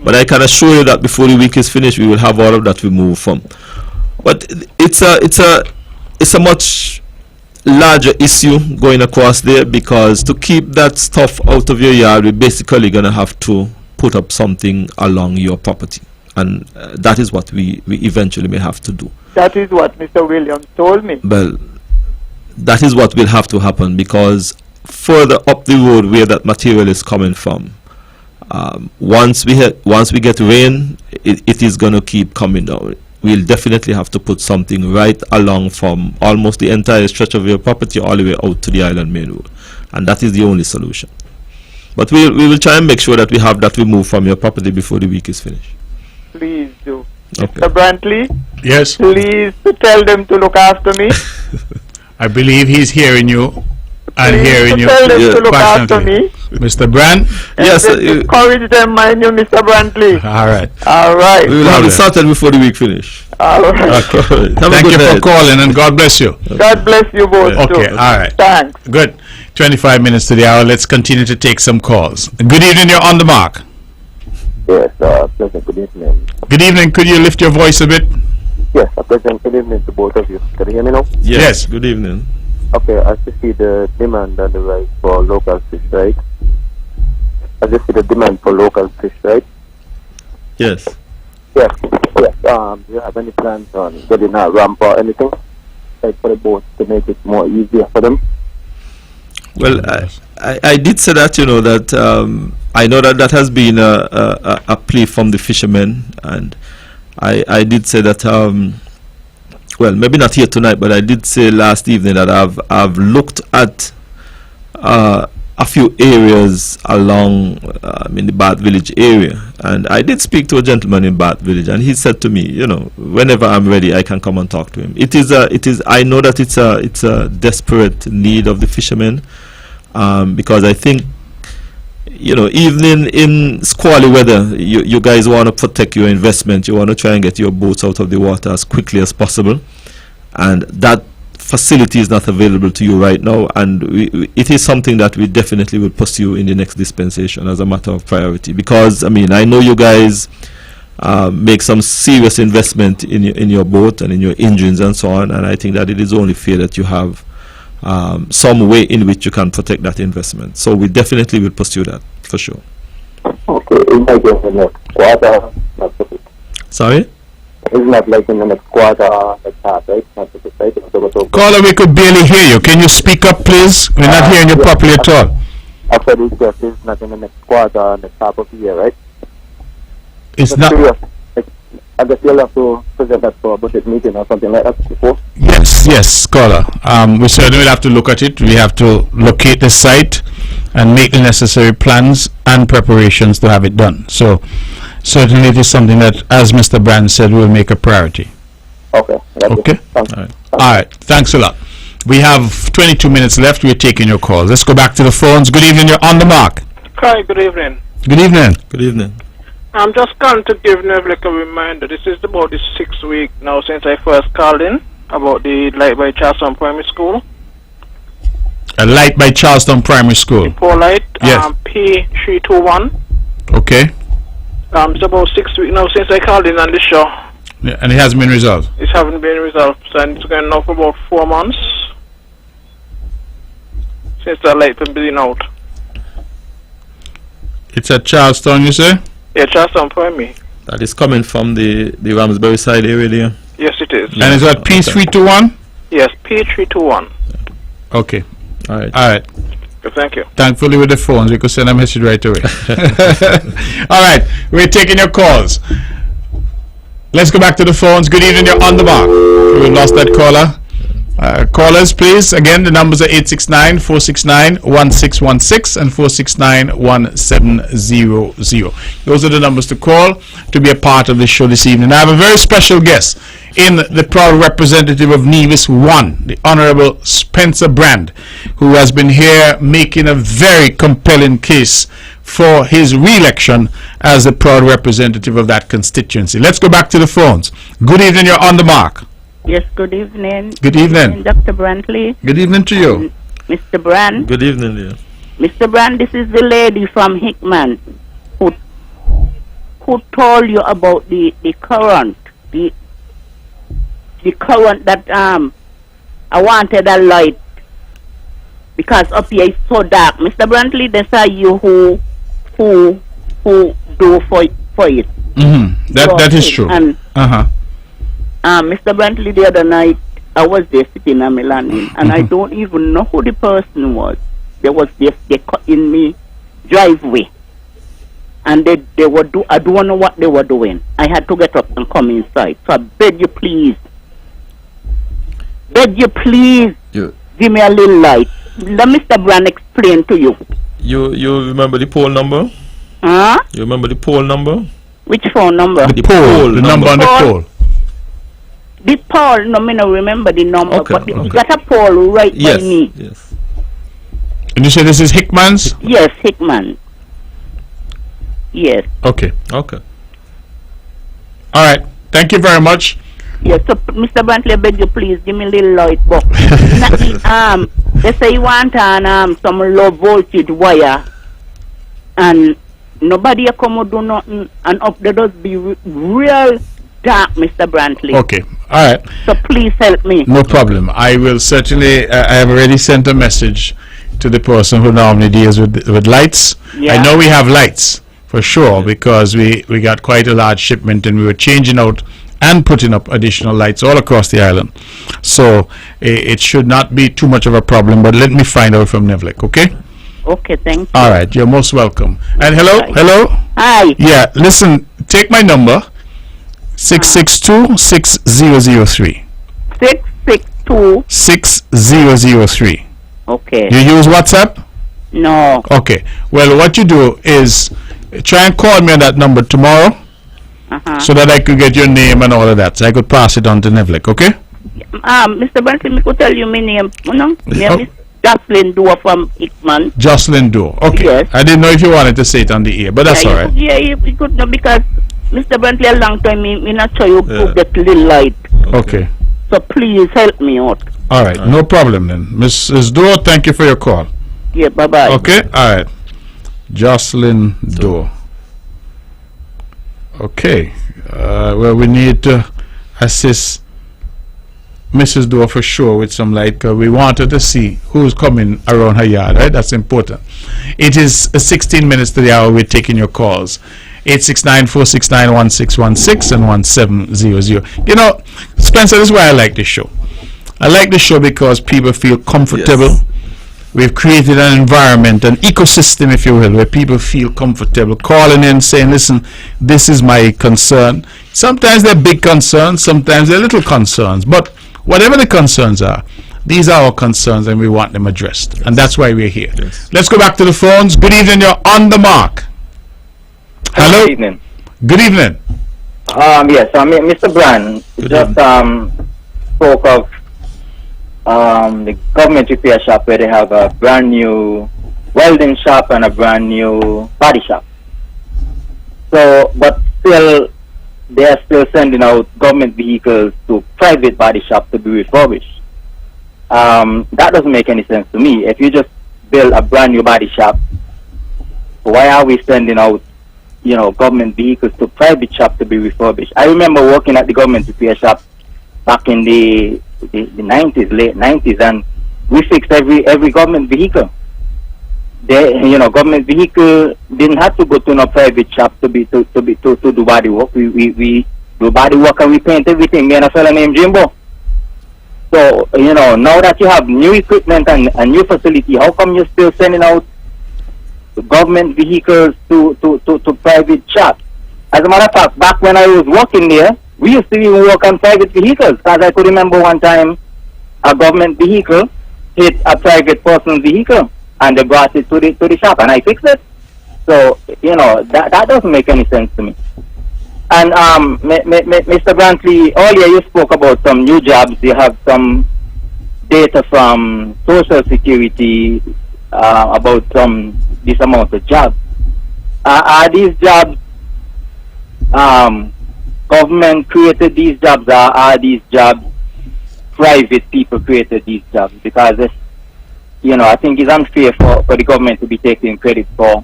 S2: But I can assure you that before the week is finished, we will have all of that removed from. But it's a much larger issue going across there, because to keep that stuff out of your yard, we're basically going to have to put up something along your property. And that is what we eventually may have to do.
S7: That is what Mr. Williams told me.
S2: Well, that is what will have to happen, because further up the road where that material is coming from, once we get rain, it is going to keep coming down. We'll definitely have to put something right along from almost the entire stretch of your property all the way out to the Island Main Road, and that is the only solution. But we will try and make sure that we have that removed from your property before the week is finished.
S7: Please do.
S2: Okay.
S7: Mr. Brantley?
S1: Yes?
S7: Please tell them to look after me.
S1: I believe he's hearing you and
S7: Please
S1: hearing you.
S7: tell them to look after me.
S1: Mr. Brand?
S2: Yes.
S7: Encourage them, mind you, Mr. Brantley.
S1: All right.
S7: All right.
S2: We will have it started before the week finish.
S7: All right.
S1: Thank you for calling, and God bless you.
S7: God bless you both.
S1: Okay,
S7: too.
S1: all right.
S7: Thanks.
S1: Good. 25 minutes to the hour. Let's continue to take some calls. Good evening. You're on the mark.
S8: Yes, President, good evening.
S1: Good evening. Could you lift your voice a bit?
S8: Yes, President, good evening to both of you. Can you hear me now?
S1: Yes.
S2: Good evening.
S8: Okay, as you see the demand and the right for local fish rights. As you see the demand for local fish rights.
S2: Yes.
S8: Yes. Do you have any plans on getting a ramp or anything? Like for the boats to make it more easier for them?
S2: Well, I did say that, that I know that has been a plea from the fishermen, and I did say that well, maybe not here tonight, but I did say last evening that I've looked at a few areas along in the Bath Village area, and I did speak to a gentleman in Bath Village, and he said to me, whenever I'm ready, I can come and talk to him. It is. I know that it's a desperate need of the fishermen, because I think, even in squally weather, you guys want to protect your investment. You want to try and get your boats out of the water as quickly as possible, and that facility is not available to you right now, and it is something that we definitely will pursue in the next dispensation as a matter of priority, because I know you guys make some serious investment in your boat and in your engines and so on, and I think that it is only fair that you have some way in which you can protect that investment. So we definitely will pursue that for sure.
S8: Okay, it might be in the next quarter.
S2: Sorry?
S8: It's not like in the next quarter, next half, right? Not to say,
S1: Caller, we could barely hear you. Can you speak up, please? We're not hearing you properly at all.
S8: After this, just is not in the next quarter, next half of the year, right?
S1: It's
S8: Just
S1: not.
S8: curious. I guess you'll have to present that for a budget meeting or something like that before.
S1: Yes, caller. We certainly will have to look at it. We have to locate the site and make the necessary plans and preparations to have it done. So certainly it is something that, as Mr. Brand said, we'll make a priority.
S8: Okay.
S1: Okay.
S8: Thanks.
S2: All right.
S1: All right. Thanks a lot. We have 22 minutes left. We're taking your calls. Let's go back to the phones. Good evening. You're on the mark.
S9: Hi, good evening.
S1: Good evening.
S2: Good evening.
S9: I'm just calling to give Nevlik a reminder. This is about the 6th week now since I first called in about the light by Charleston Primary School.
S1: A light by Charleston Primary School.
S9: Pole light,
S1: Yes.
S9: P321.
S1: Okay.
S9: It's about 6 weeks now since I called in on the show.
S1: Yeah, and it hasn't been resolved.
S9: It haven't been resolved, so it's going now for about 4 months since the light has been out.
S1: It's at Charleston, you say?
S9: Yeah, Charleston Primary.
S2: That is coming from the Ramsbury side area there.
S9: Yes, it is.
S1: And it's at P321?
S9: Yes, P321.
S1: Okay.
S2: All right.
S1: All right.
S9: Okay, thank you.
S1: Thankfully with the phones, we could send a message right away. All right. We're taking your calls. Let's go back to the phones. Good evening. You're on the mark. We lost that caller. Callers, please. Again, the numbers are 869-469-1616 and 469-1700. Those are the numbers to call to be a part of the show this evening. I have a very special guest in the proud representative of Nevis 1, the Honorable Spencer Brand, who has been here making a very compelling case for his re-election as the proud representative of that constituency. Let's go back to the phones. Good evening. You're on the mark.
S10: Yes, good evening.
S1: Good evening.
S10: Dr. Brantley.
S1: Good evening to you.
S10: Mr. Brand.
S2: Good evening, dear.
S10: Mr. Brand, this is the lady from Hickman who told you about the current. The current that I wanted a light because up here is so dark. Mr. Brantley, these are you who do for it.
S1: Mm-hmm. That is true.
S10: And
S1: uh-huh.
S10: Mr. Brantley, the other night, I was there sitting on my landing, and I don't even know who the person was. They cut in me driveway, and they were I don't know what they were doing. I had to get up and come inside. So I beg you please, give me a little light. Let Mr. Brand explain to you.
S2: You remember the poll number?
S10: Huh?
S2: You remember the poll number?
S10: Which phone number?
S1: The poll, the number on the poll.
S10: The poll, no, me no remember the number,
S2: Okay,
S10: but
S2: okay.
S10: it got a poll right by me.
S2: Yes.
S1: And you say this is Hickman's?
S10: Yes, Hickman. Yes.
S1: Okay.
S2: Okay.
S1: All right. Thank you very much.
S10: Yes, so Mr. Brantley, I beg you please give me a little light box. They say you want on some low voltage wire, and nobody come and do nothing, and up there does be real dark, Mr. Brantley.
S1: Okay. All right.
S10: So please help me.
S1: No problem. I will certainly, I have already sent a message to the person who normally deals with lights.
S10: Yeah.
S1: I know we have lights for sure because we got quite a large shipment and we were changing out and putting up additional lights all across the island. So it should not be too much of a problem, but let me find out from Nevlik, okay?
S10: Okay, thank you.
S1: All right. You're most welcome. And hello?
S10: Hi.
S1: Yeah, listen, take my number, 662-6003.
S10: 662.
S1: 6003.
S10: Okay.
S1: You use WhatsApp?
S10: No.
S1: Okay. Well, what you do is try and call me on that number tomorrow so that I could get your name and all of that. So I could pass it on to Nevlik, okay?
S10: Mr. Brantley, I could tell you my name. You know? Name is Jocelyn Doe from Hickman.
S1: Jocelyn Doe. Okay.
S10: Yes.
S1: I didn't know if you wanted to say it on the air, but that's all right.
S10: You could know because Mr. Brantley, a long time, me not sure you get little light.
S1: Okay.
S10: So please help me out.
S1: All right. No problem then. Mrs. Doe, thank you for your call.
S10: Yeah, bye-bye.
S1: Okay. All right. Jocelyn Doe. Okay. Well, we need to assist Mrs. Doe for sure with some light because we wanted to see who's coming around her yard, right? That's important. It is 16 minutes to the hour. We're taking your calls. 869-469-1616 and 1700. You know, Spencer, this is why I like this show. I like the show because people feel comfortable. Yes. We've created an environment, an ecosystem, if you will, where people feel comfortable calling in, saying, listen, this is my concern. Sometimes they're big concerns, sometimes they're little concerns. But whatever the concerns are, these are our concerns and we want them addressed. Yes. And that's why we're here. Yes. Let's go back to the phones. Good evening, you're on the mark. Hello?
S11: Good evening.
S1: Good evening.
S11: Yes, Mr. Brand just spoke of the government repair shop where they have a brand new welding shop and a brand new body shop. So, but still, they are still sending out government vehicles to private body shops to be refurbished. That doesn't make any sense to me. If you just build a brand new body shop, why are we sending out, you know, government vehicles to private shops to be refurbished? I remember working at the government repair shop back in the 90s, late 90s, and we fixed every government vehicle. Government vehicle didn't have to go to no private shop to do body work. We do body work and we paint everything. Me and a fellow named Jimbo. So now that you have new equipment and a new facility, how come you're still sending out government vehicles to private shops? As a matter of fact, back when I was working there, we used to even work on private vehicles, because I could remember one time a government vehicle hit a private person's vehicle and they brought it to the shop and I fixed it. So, that doesn't make any sense to me. And Mr. Brantley, earlier you spoke about some new jobs. You have some data from Social Security about this amount of jobs. Are these jobs government created these jobs, or are these jobs private people created these jobs? Because I think it's unfair for the government to be taking credit for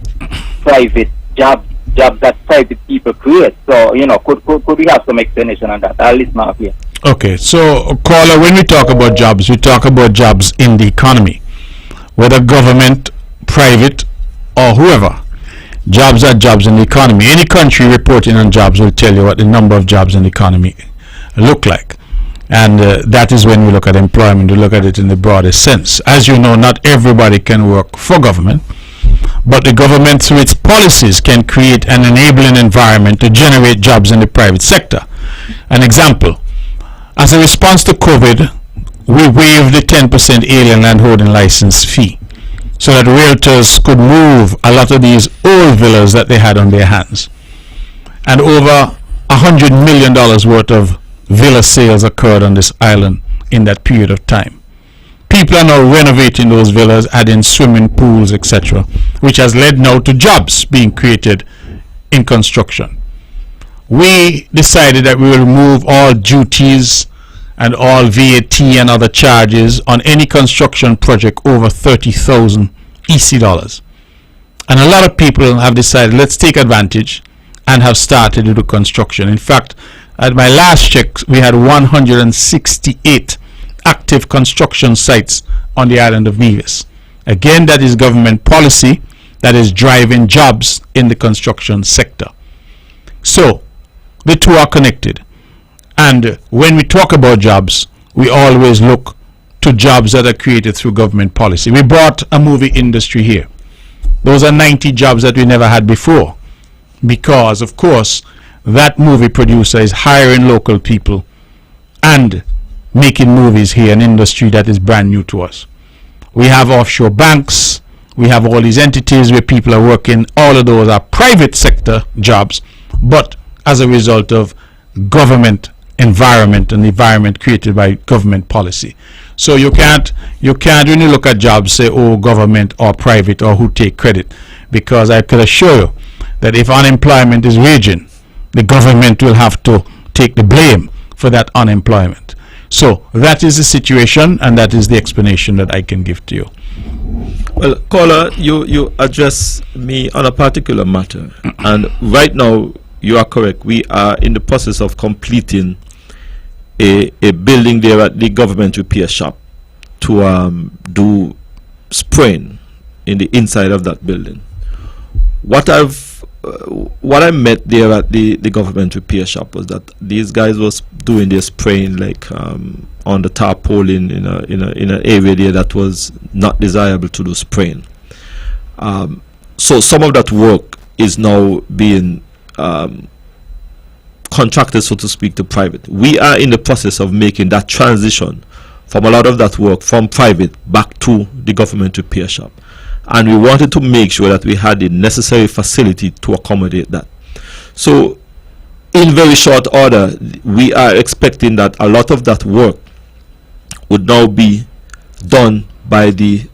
S11: private jobs that private people create. So, could we have some explanation on that? I'll listen up here.
S1: Okay, so caller, when we talk about jobs in the economy, whether government, private, or whoever. Jobs are jobs in the economy. Any country reporting on jobs will tell you what the number of jobs in the economy look like. And that is when we look at employment, we look at it in the broadest sense. As you know, not everybody can work for government, but the government through its policies can create an enabling environment to generate jobs in the private sector. An example, as a response to COVID, we waived the 10% alien landholding license fee, so that realtors could move a lot of these old villas that they had on their hands. And over $100 million worth of villa sales occurred on this island in that period of time. People are now renovating those villas, adding swimming pools, etc., which has led now to jobs being created in construction. We decided that we will remove all duties and all VAT and other charges on any construction project over 30,000 EC dollars. And a lot of people have decided, let's take advantage, and have started to do construction. In fact, at my last check, we had 168 active construction sites on the island of Nevis. Again, that is government policy that is driving jobs in the construction sector. So, the two are connected. And when we talk about jobs, we always look to jobs that are created through government policy. We brought a movie industry here. Those are 90 jobs that we never had before, because, of course, that movie producer is hiring local people and making movies here, an industry that is brand new to us. We have offshore banks, we have all these entities where people are working. All of those are private sector jobs, but as a result of government environment and the environment created by government policy. So you can't when you look at jobs say, oh, government or private or who take credit, because I can assure you that if unemployment is raging, the government will have to take the blame for that unemployment. So that is the situation, and that is the explanation that I can give to you.
S2: Well, caller, you address me on a particular matter, and right now you are correct. We are in the process of completing a building there at the government repair shop to do spraying in the inside of that building. What I met there at the government repair shop was that these guys was doing their spraying like on the tarpaulin in an area there that was not desirable to do spraying. So some of that work is now being contracted, so to speak, to private. We are in the process of making that transition from a lot of that work from private back to the government repair shop. And we wanted to make sure that we had the necessary facility to accommodate that. So in very short order, we are expecting that a lot of that work would now be done by the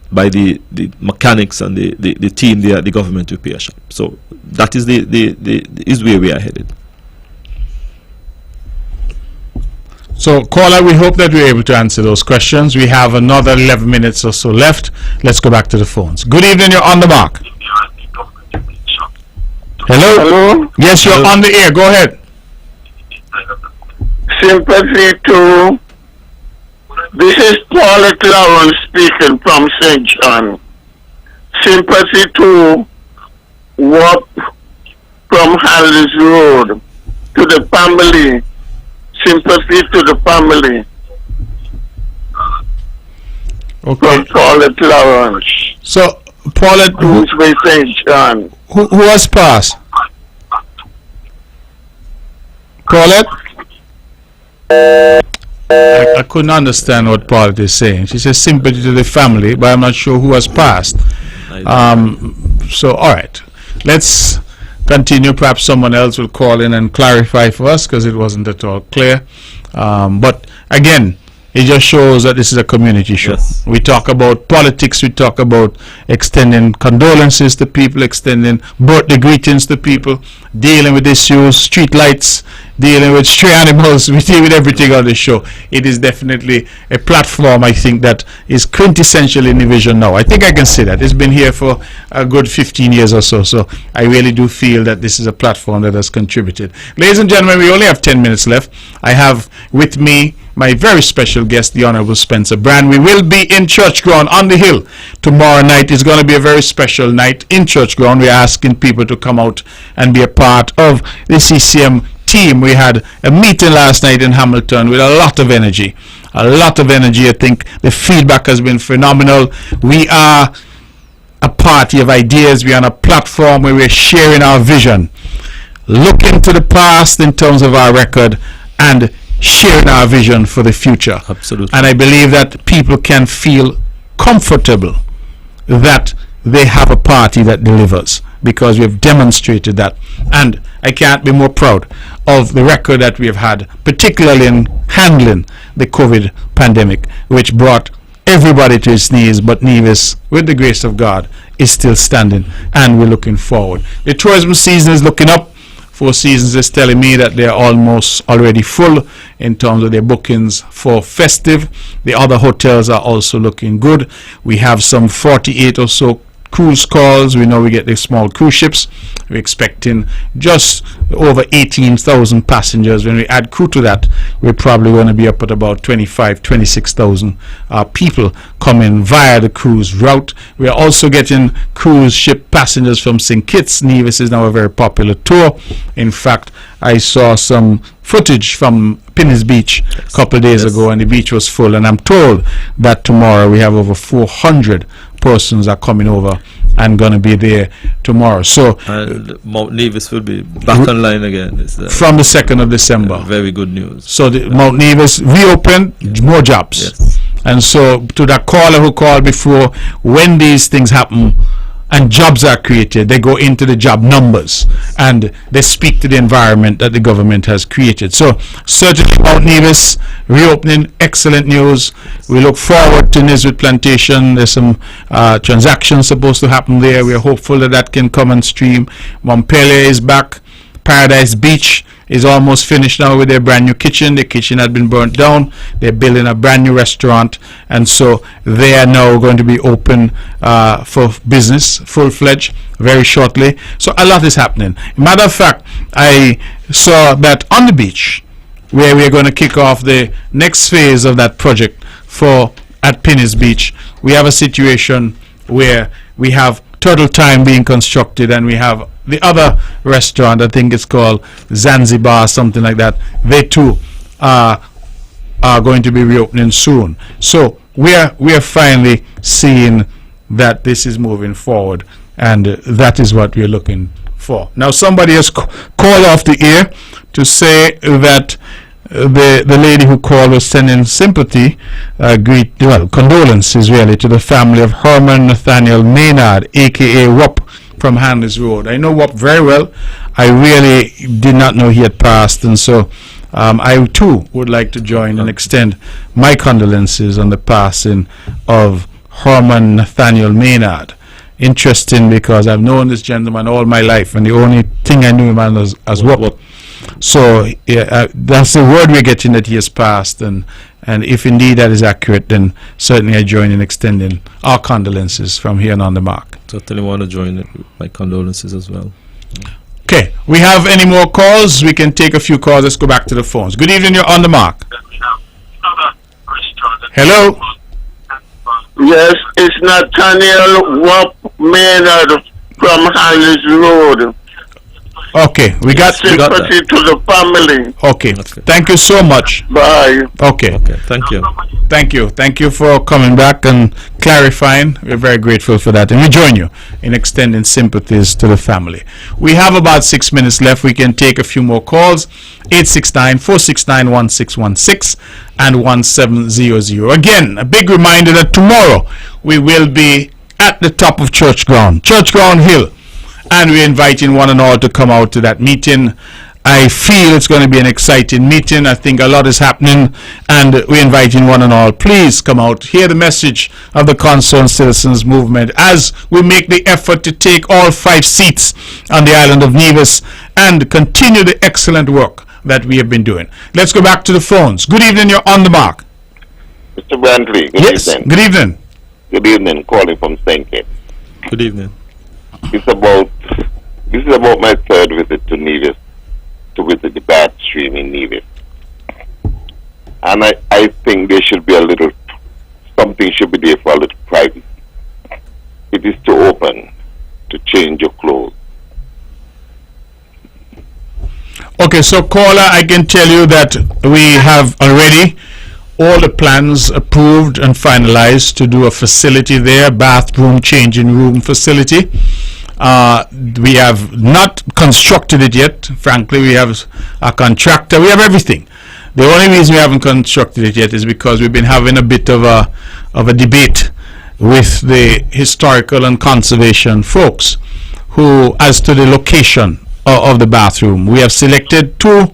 S2: mechanics and the team there at the government repair shop. So that is is where we are headed.
S1: So, caller, we hope that we're able to answer those questions. We have another 11 minutes or so left. Let's go back to the phones. Good evening, you're on the mark. Hello?
S3: Hello?
S1: Yes, you're on the air. Go ahead.
S3: Sympathy to... This is Paul Clown speaking from St. John. Sympathy to walk from Harris Road to the family. Sympathy to the family.
S1: Okay.
S3: From Paulette Lawrence.
S1: So, Paulette,
S3: who's with St. John?
S1: Who has passed? Paulette? I couldn't understand what Paulette is saying. She says sympathy to the family, but I'm not sure who has passed. So, all right. Let's continue. Perhaps someone else will call in and clarify for us, because it wasn't at all clear. But again, it just shows that this is a community show. Yes. We talk about politics, we talk about extending condolences to people, extending birthday greetings to people, dealing with issues, street lights, dealing with stray animals. We deal with everything on the show. It is definitely a platform, I think, that is quintessential in the vision now. I think I can say that. It's been here for a good 15 years or so, so I really do feel that this is a platform that has contributed. Ladies and gentlemen, we only have 10 minutes left. I have with me my very special guest, the Honorable Spencer Brand. We will be in Church Ground on the Hill tomorrow night. It's going to be a very special night in Church Ground. We're asking people to come out and be a part of the CCM team. We had a meeting last night in Hamilton with a lot of energy. I think the feedback has been phenomenal. We are a party of ideas. We're on a platform where we're sharing our vision, looking to the past in terms of our record, and sharing our vision for the future.
S2: Absolutely.
S1: And I believe that people can feel comfortable that they have a party that delivers, because we have demonstrated that. And I can't be more proud of the record that we have had, particularly in handling the COVID pandemic, which brought everybody to its knees, but Nevis, with the grace of God, is still standing, and we're looking forward. The tourism season is looking up. Four Seasons is telling me that they're almost already full in terms of their bookings for festive. The other hotels are also looking good. We have some 48 or so cruise calls. We know we get the small cruise ships. We're expecting just over 18,000 passengers. When we add crew to that, we're probably going to be up at about 26,000 people coming via the cruise route. We are also getting cruise ship passengers from St. Kitts. Nevis is now a very popular tour. In fact, I saw some footage from Pinnis Beach a couple of days ago, and the beach was full. And I'm told that tomorrow we have over 400 persons are coming over and going to be there tomorrow. So
S2: And Mount Nevis will be back online again. It's,
S1: from the 2nd of December.
S2: very good news.
S1: So the Mount Nevis reopened, more jobs.
S2: Yes.
S1: And so to that caller who called before, when these things happen and jobs are created, they go into the job numbers and they speak to the environment that the government has created. So certainly Mount Nevis reopening, excellent news. We look forward to Nisbet Plantation. There's some transactions supposed to happen there. We are hopeful that that can come on stream. Montpelier is back. Paradise Beach is almost finished now with their brand new kitchen. The kitchen had been burnt down. They're building a brand new restaurant, and so they are now going to be open for business, full-fledged, very shortly. So a lot is happening. Matter of fact, I saw that on the beach, where we are going to kick off the next phase of that project at Pinnis Beach, we have a situation where we have Turtle Time being constructed, and we have the other restaurant, I think it's called Zanzibar, something like that. They too are going to be reopening soon. So we are finally seeing that this is moving forward, and that is what we're looking for. Now somebody has called off the air to say that the lady who called was sending sympathy, condolences really, to the family of Herman Nathaniel Maynard, aka Wop, from Handley's Road. I know Wop very well. I really did not know he had passed, and so I too would like to join and extend my condolences on the passing of Herman Nathaniel Maynard. Interesting, because I've known this gentleman all my life, and the only thing I knew him as Wop. So that's the word we're getting, that he has passed, and if indeed that is accurate, then certainly I join in extending our condolences from here on the mark.
S2: Totally want to join it. My condolences as well.
S1: Okay, we have any more calls? We can take a few calls. Let's go back to the phones. Good evening, you're on the mark. Hello?
S3: Yes, it's Nathaniel Wop Maynard from Handley's Road.
S1: Okay, we got
S3: Sympathy to the family.
S1: Okay, thank you so much.
S3: Bye.
S1: Okay,
S2: thank you.
S1: Thank you for coming back and clarifying. We're very grateful for that, and we join you in extending sympathies to the family. We have about 6 minutes left. We can take a few more calls. 869-469-1616 and 1700. Again, a big reminder that tomorrow we will be at the top of Church Ground Hill, and we're inviting one and all to come out to that meeting. I feel it's going to be an exciting meeting. I think a lot is happening, and we're inviting one and all. Please come out, hear the message of the Concerned Citizens Movement as we make the effort to take all 5 seats on the island of Nevis and continue the excellent work that we have been doing. Let's go back to the phones. Good evening, you're on the mark.
S12: Mr. Brantley, good evening.
S1: Good evening.
S12: Good evening, calling from St. Kitts.
S2: Good evening.
S12: This is about my 3rd visit to Nevis, to visit the bath stream in Nevis. And I think there should be something should be there for a little privacy. It is too open to change your clothes.
S1: Okay, so caller, I can tell you that we have already all the plans approved and finalized to do a facility there, bathroom, changing room facility. We have not constructed it yet. Frankly, we have a contractor. We have everything. The only reason we haven't constructed it yet is because we've been having a bit of a debate with the historical and conservation folks who, as to the location of the bathroom. We have selected 2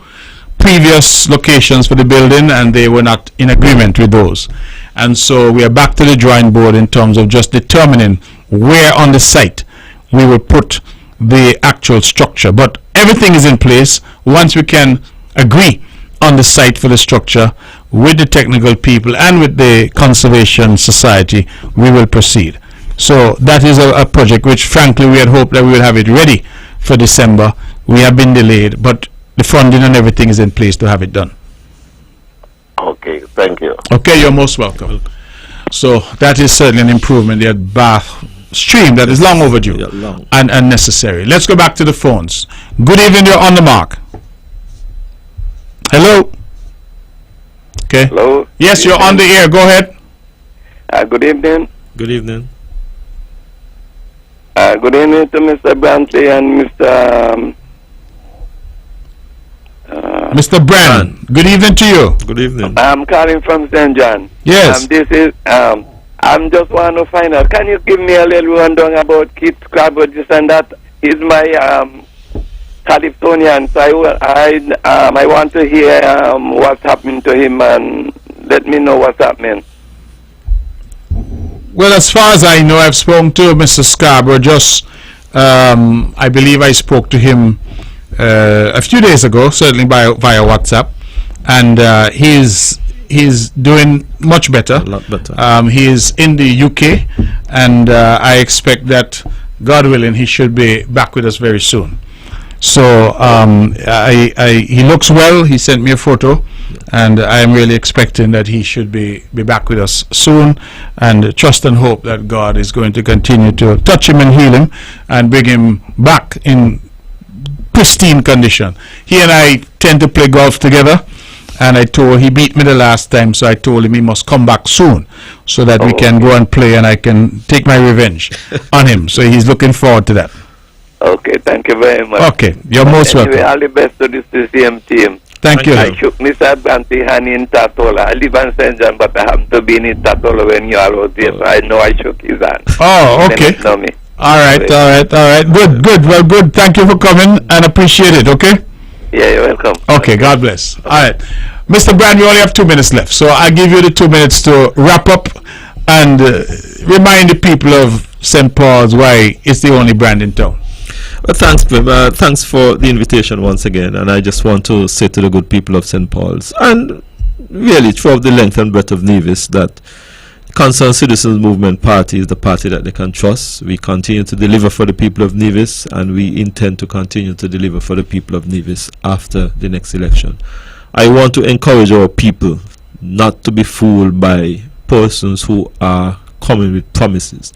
S1: previous locations for the building, and they were not in agreement with those. And so we are back to the drawing board in terms of just determining where on the site we will put the actual structure. But everything is in place. Once we can agree on the site for the structure with the technical people and with the Conservation Society, we will proceed. So that is a project which, frankly, we had hoped that we would have it ready for December. We have been delayed, but the funding and everything is in place to have it done.
S12: Okay, thank you.
S1: Okay, you're most welcome. So that is certainly an improvement. The bath stream that is long overdue and necessary. Let's go back to the phones. Good evening, you're on the mark. Hello? Okay.
S13: Hello?
S1: Yes, you're on the air. Go ahead.
S13: Good evening.
S2: Good evening.
S3: Good evening to Mr. Brantley and
S1: Mr. Brand. Good evening to you.
S2: Good evening.
S3: I'm calling from St. John.
S1: Yes.
S3: This is I'm just want to find out. Can you give me a little rundown about Keith Scarborough, this and that? He's my Californian, so I want to hear what's happening to him and let me know what's happening.
S1: Well, as far as I know, I've spoken to Mr. Scarborough. Just, I believe I spoke to him a few days ago, certainly via WhatsApp, and he's doing much better.
S2: A lot better.
S1: He is in the UK, and I expect that, God willing, he should be back with us very soon. So he looks well. He sent me a photo, and I am really expecting that he should be back with us soon, and trust and hope that God is going to continue to touch him and heal him and bring him back in pristine condition. He and I tend to play golf together, and he beat me the last time, so I told him he must come back soon so that we can go and play and I can take my revenge on him. So he's looking forward to that.
S3: Okay, thank you very much.
S1: Okay, you're most welcome.
S3: All the best to the CCM team.
S1: Thank you.
S3: I shook Mr. Brantley hand in Tatola. I live in St. John, but I happen to be in Tatola when you all was there, so I know I shook his hand.
S1: Oh, okay.
S3: Know me.
S1: All right. Good. Well, good. Thank you for coming and appreciate it, okay?
S3: Yeah, you're welcome.
S1: Okay, God bless. All right. Mr. Brand, we only have 2 minutes left, so I'll give you the 2 minutes to wrap up and remind the people of St. Paul's why it's the only brand in town.
S2: Well, thanks, Prim. Thanks for the invitation once again, and I just want to say to the good people of St. Paul's, and really throughout the length and breadth of Nevis, that Concerned Citizens Movement Party is the party that they can trust. We continue to deliver for the people of Nevis, and we intend to continue to deliver for the people of Nevis after the next election. I want to encourage our people not to be fooled by persons who are coming with promises.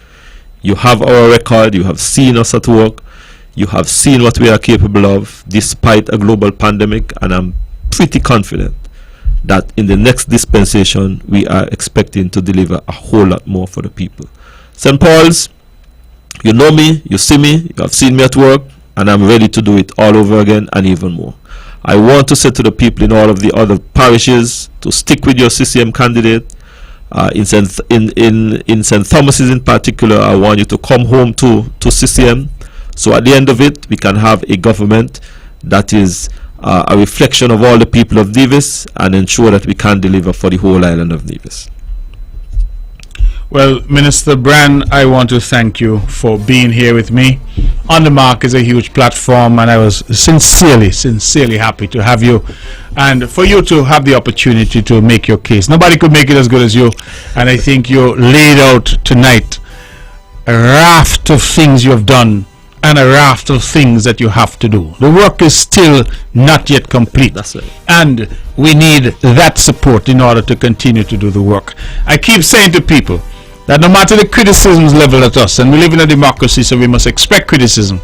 S2: You have our record, you have seen us at work, you have seen what we are capable of despite a global pandemic, and I'm pretty confident that in the next dispensation we are expecting to deliver a whole lot more for the people. St. Paul's, you know me, you see me, you have seen me at work, and I'm ready to do it all over again and even more. I want to say to the people in all of the other parishes to stick with your CCM candidate. In St. Thomas's in particular, I want you to come home to CCM. So at the end of it, we can have a government that is a reflection of all the people of Nevis and ensure that we can deliver for the whole island of Nevis.
S1: Well, Minister Brand, I want to thank you for being here with me. On the Mark is a huge platform, and I was sincerely happy to have you and for you to have the opportunity to make your case. Nobody could make it as good as you, and I think you laid out tonight a raft of things you have done and a raft of things that you have to do. The work is still not yet complete.
S2: That's it.
S1: And we need that support in order to continue to do the work. I keep saying to people that no matter the criticisms leveled at us, and we live in a democracy, so we must expect criticism,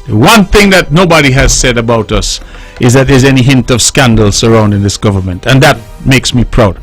S1: the one thing that nobody has said about us is that there's any hint of scandal surrounding this government, and that makes me proud.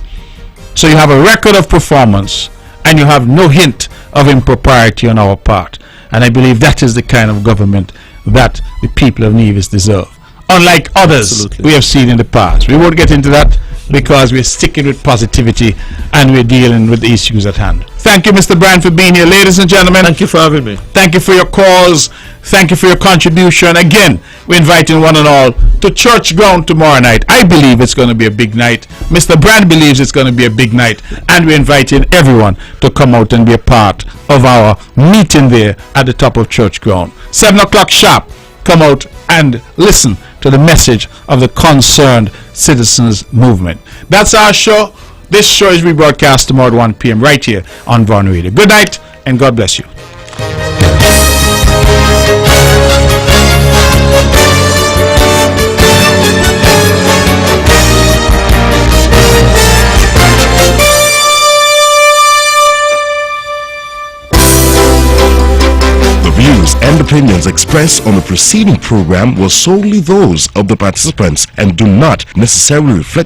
S1: So you have a record of performance, and you have no hint of impropriety on our part. And I believe that is the kind of government that the people of Nevis deserve. Unlike others we have seen in the past. We won't get into that because we're sticking with positivity and we're dealing with the issues at hand. Thank you, Mr. Brand, for being here. Ladies and gentlemen,
S2: thank you for having me.
S1: Thank you for your calls. Thank you for your contribution. Again, we're inviting one and all to Church Ground tomorrow night. I believe it's going to be a big night. Mr. Brand believes it's going to be a big night. And we're inviting everyone to come out and be a part of our meeting there at the top of Church Ground. 7 o'clock sharp. Come out and listen to the message of the Concerned Citizens Movement. That's our show. This show is rebroadcast tomorrow at 1 p.m. right here on Vaughan Radio. Good night and God bless you.
S13: And opinions expressed on the preceding program were solely those of the participants and do not necessarily reflect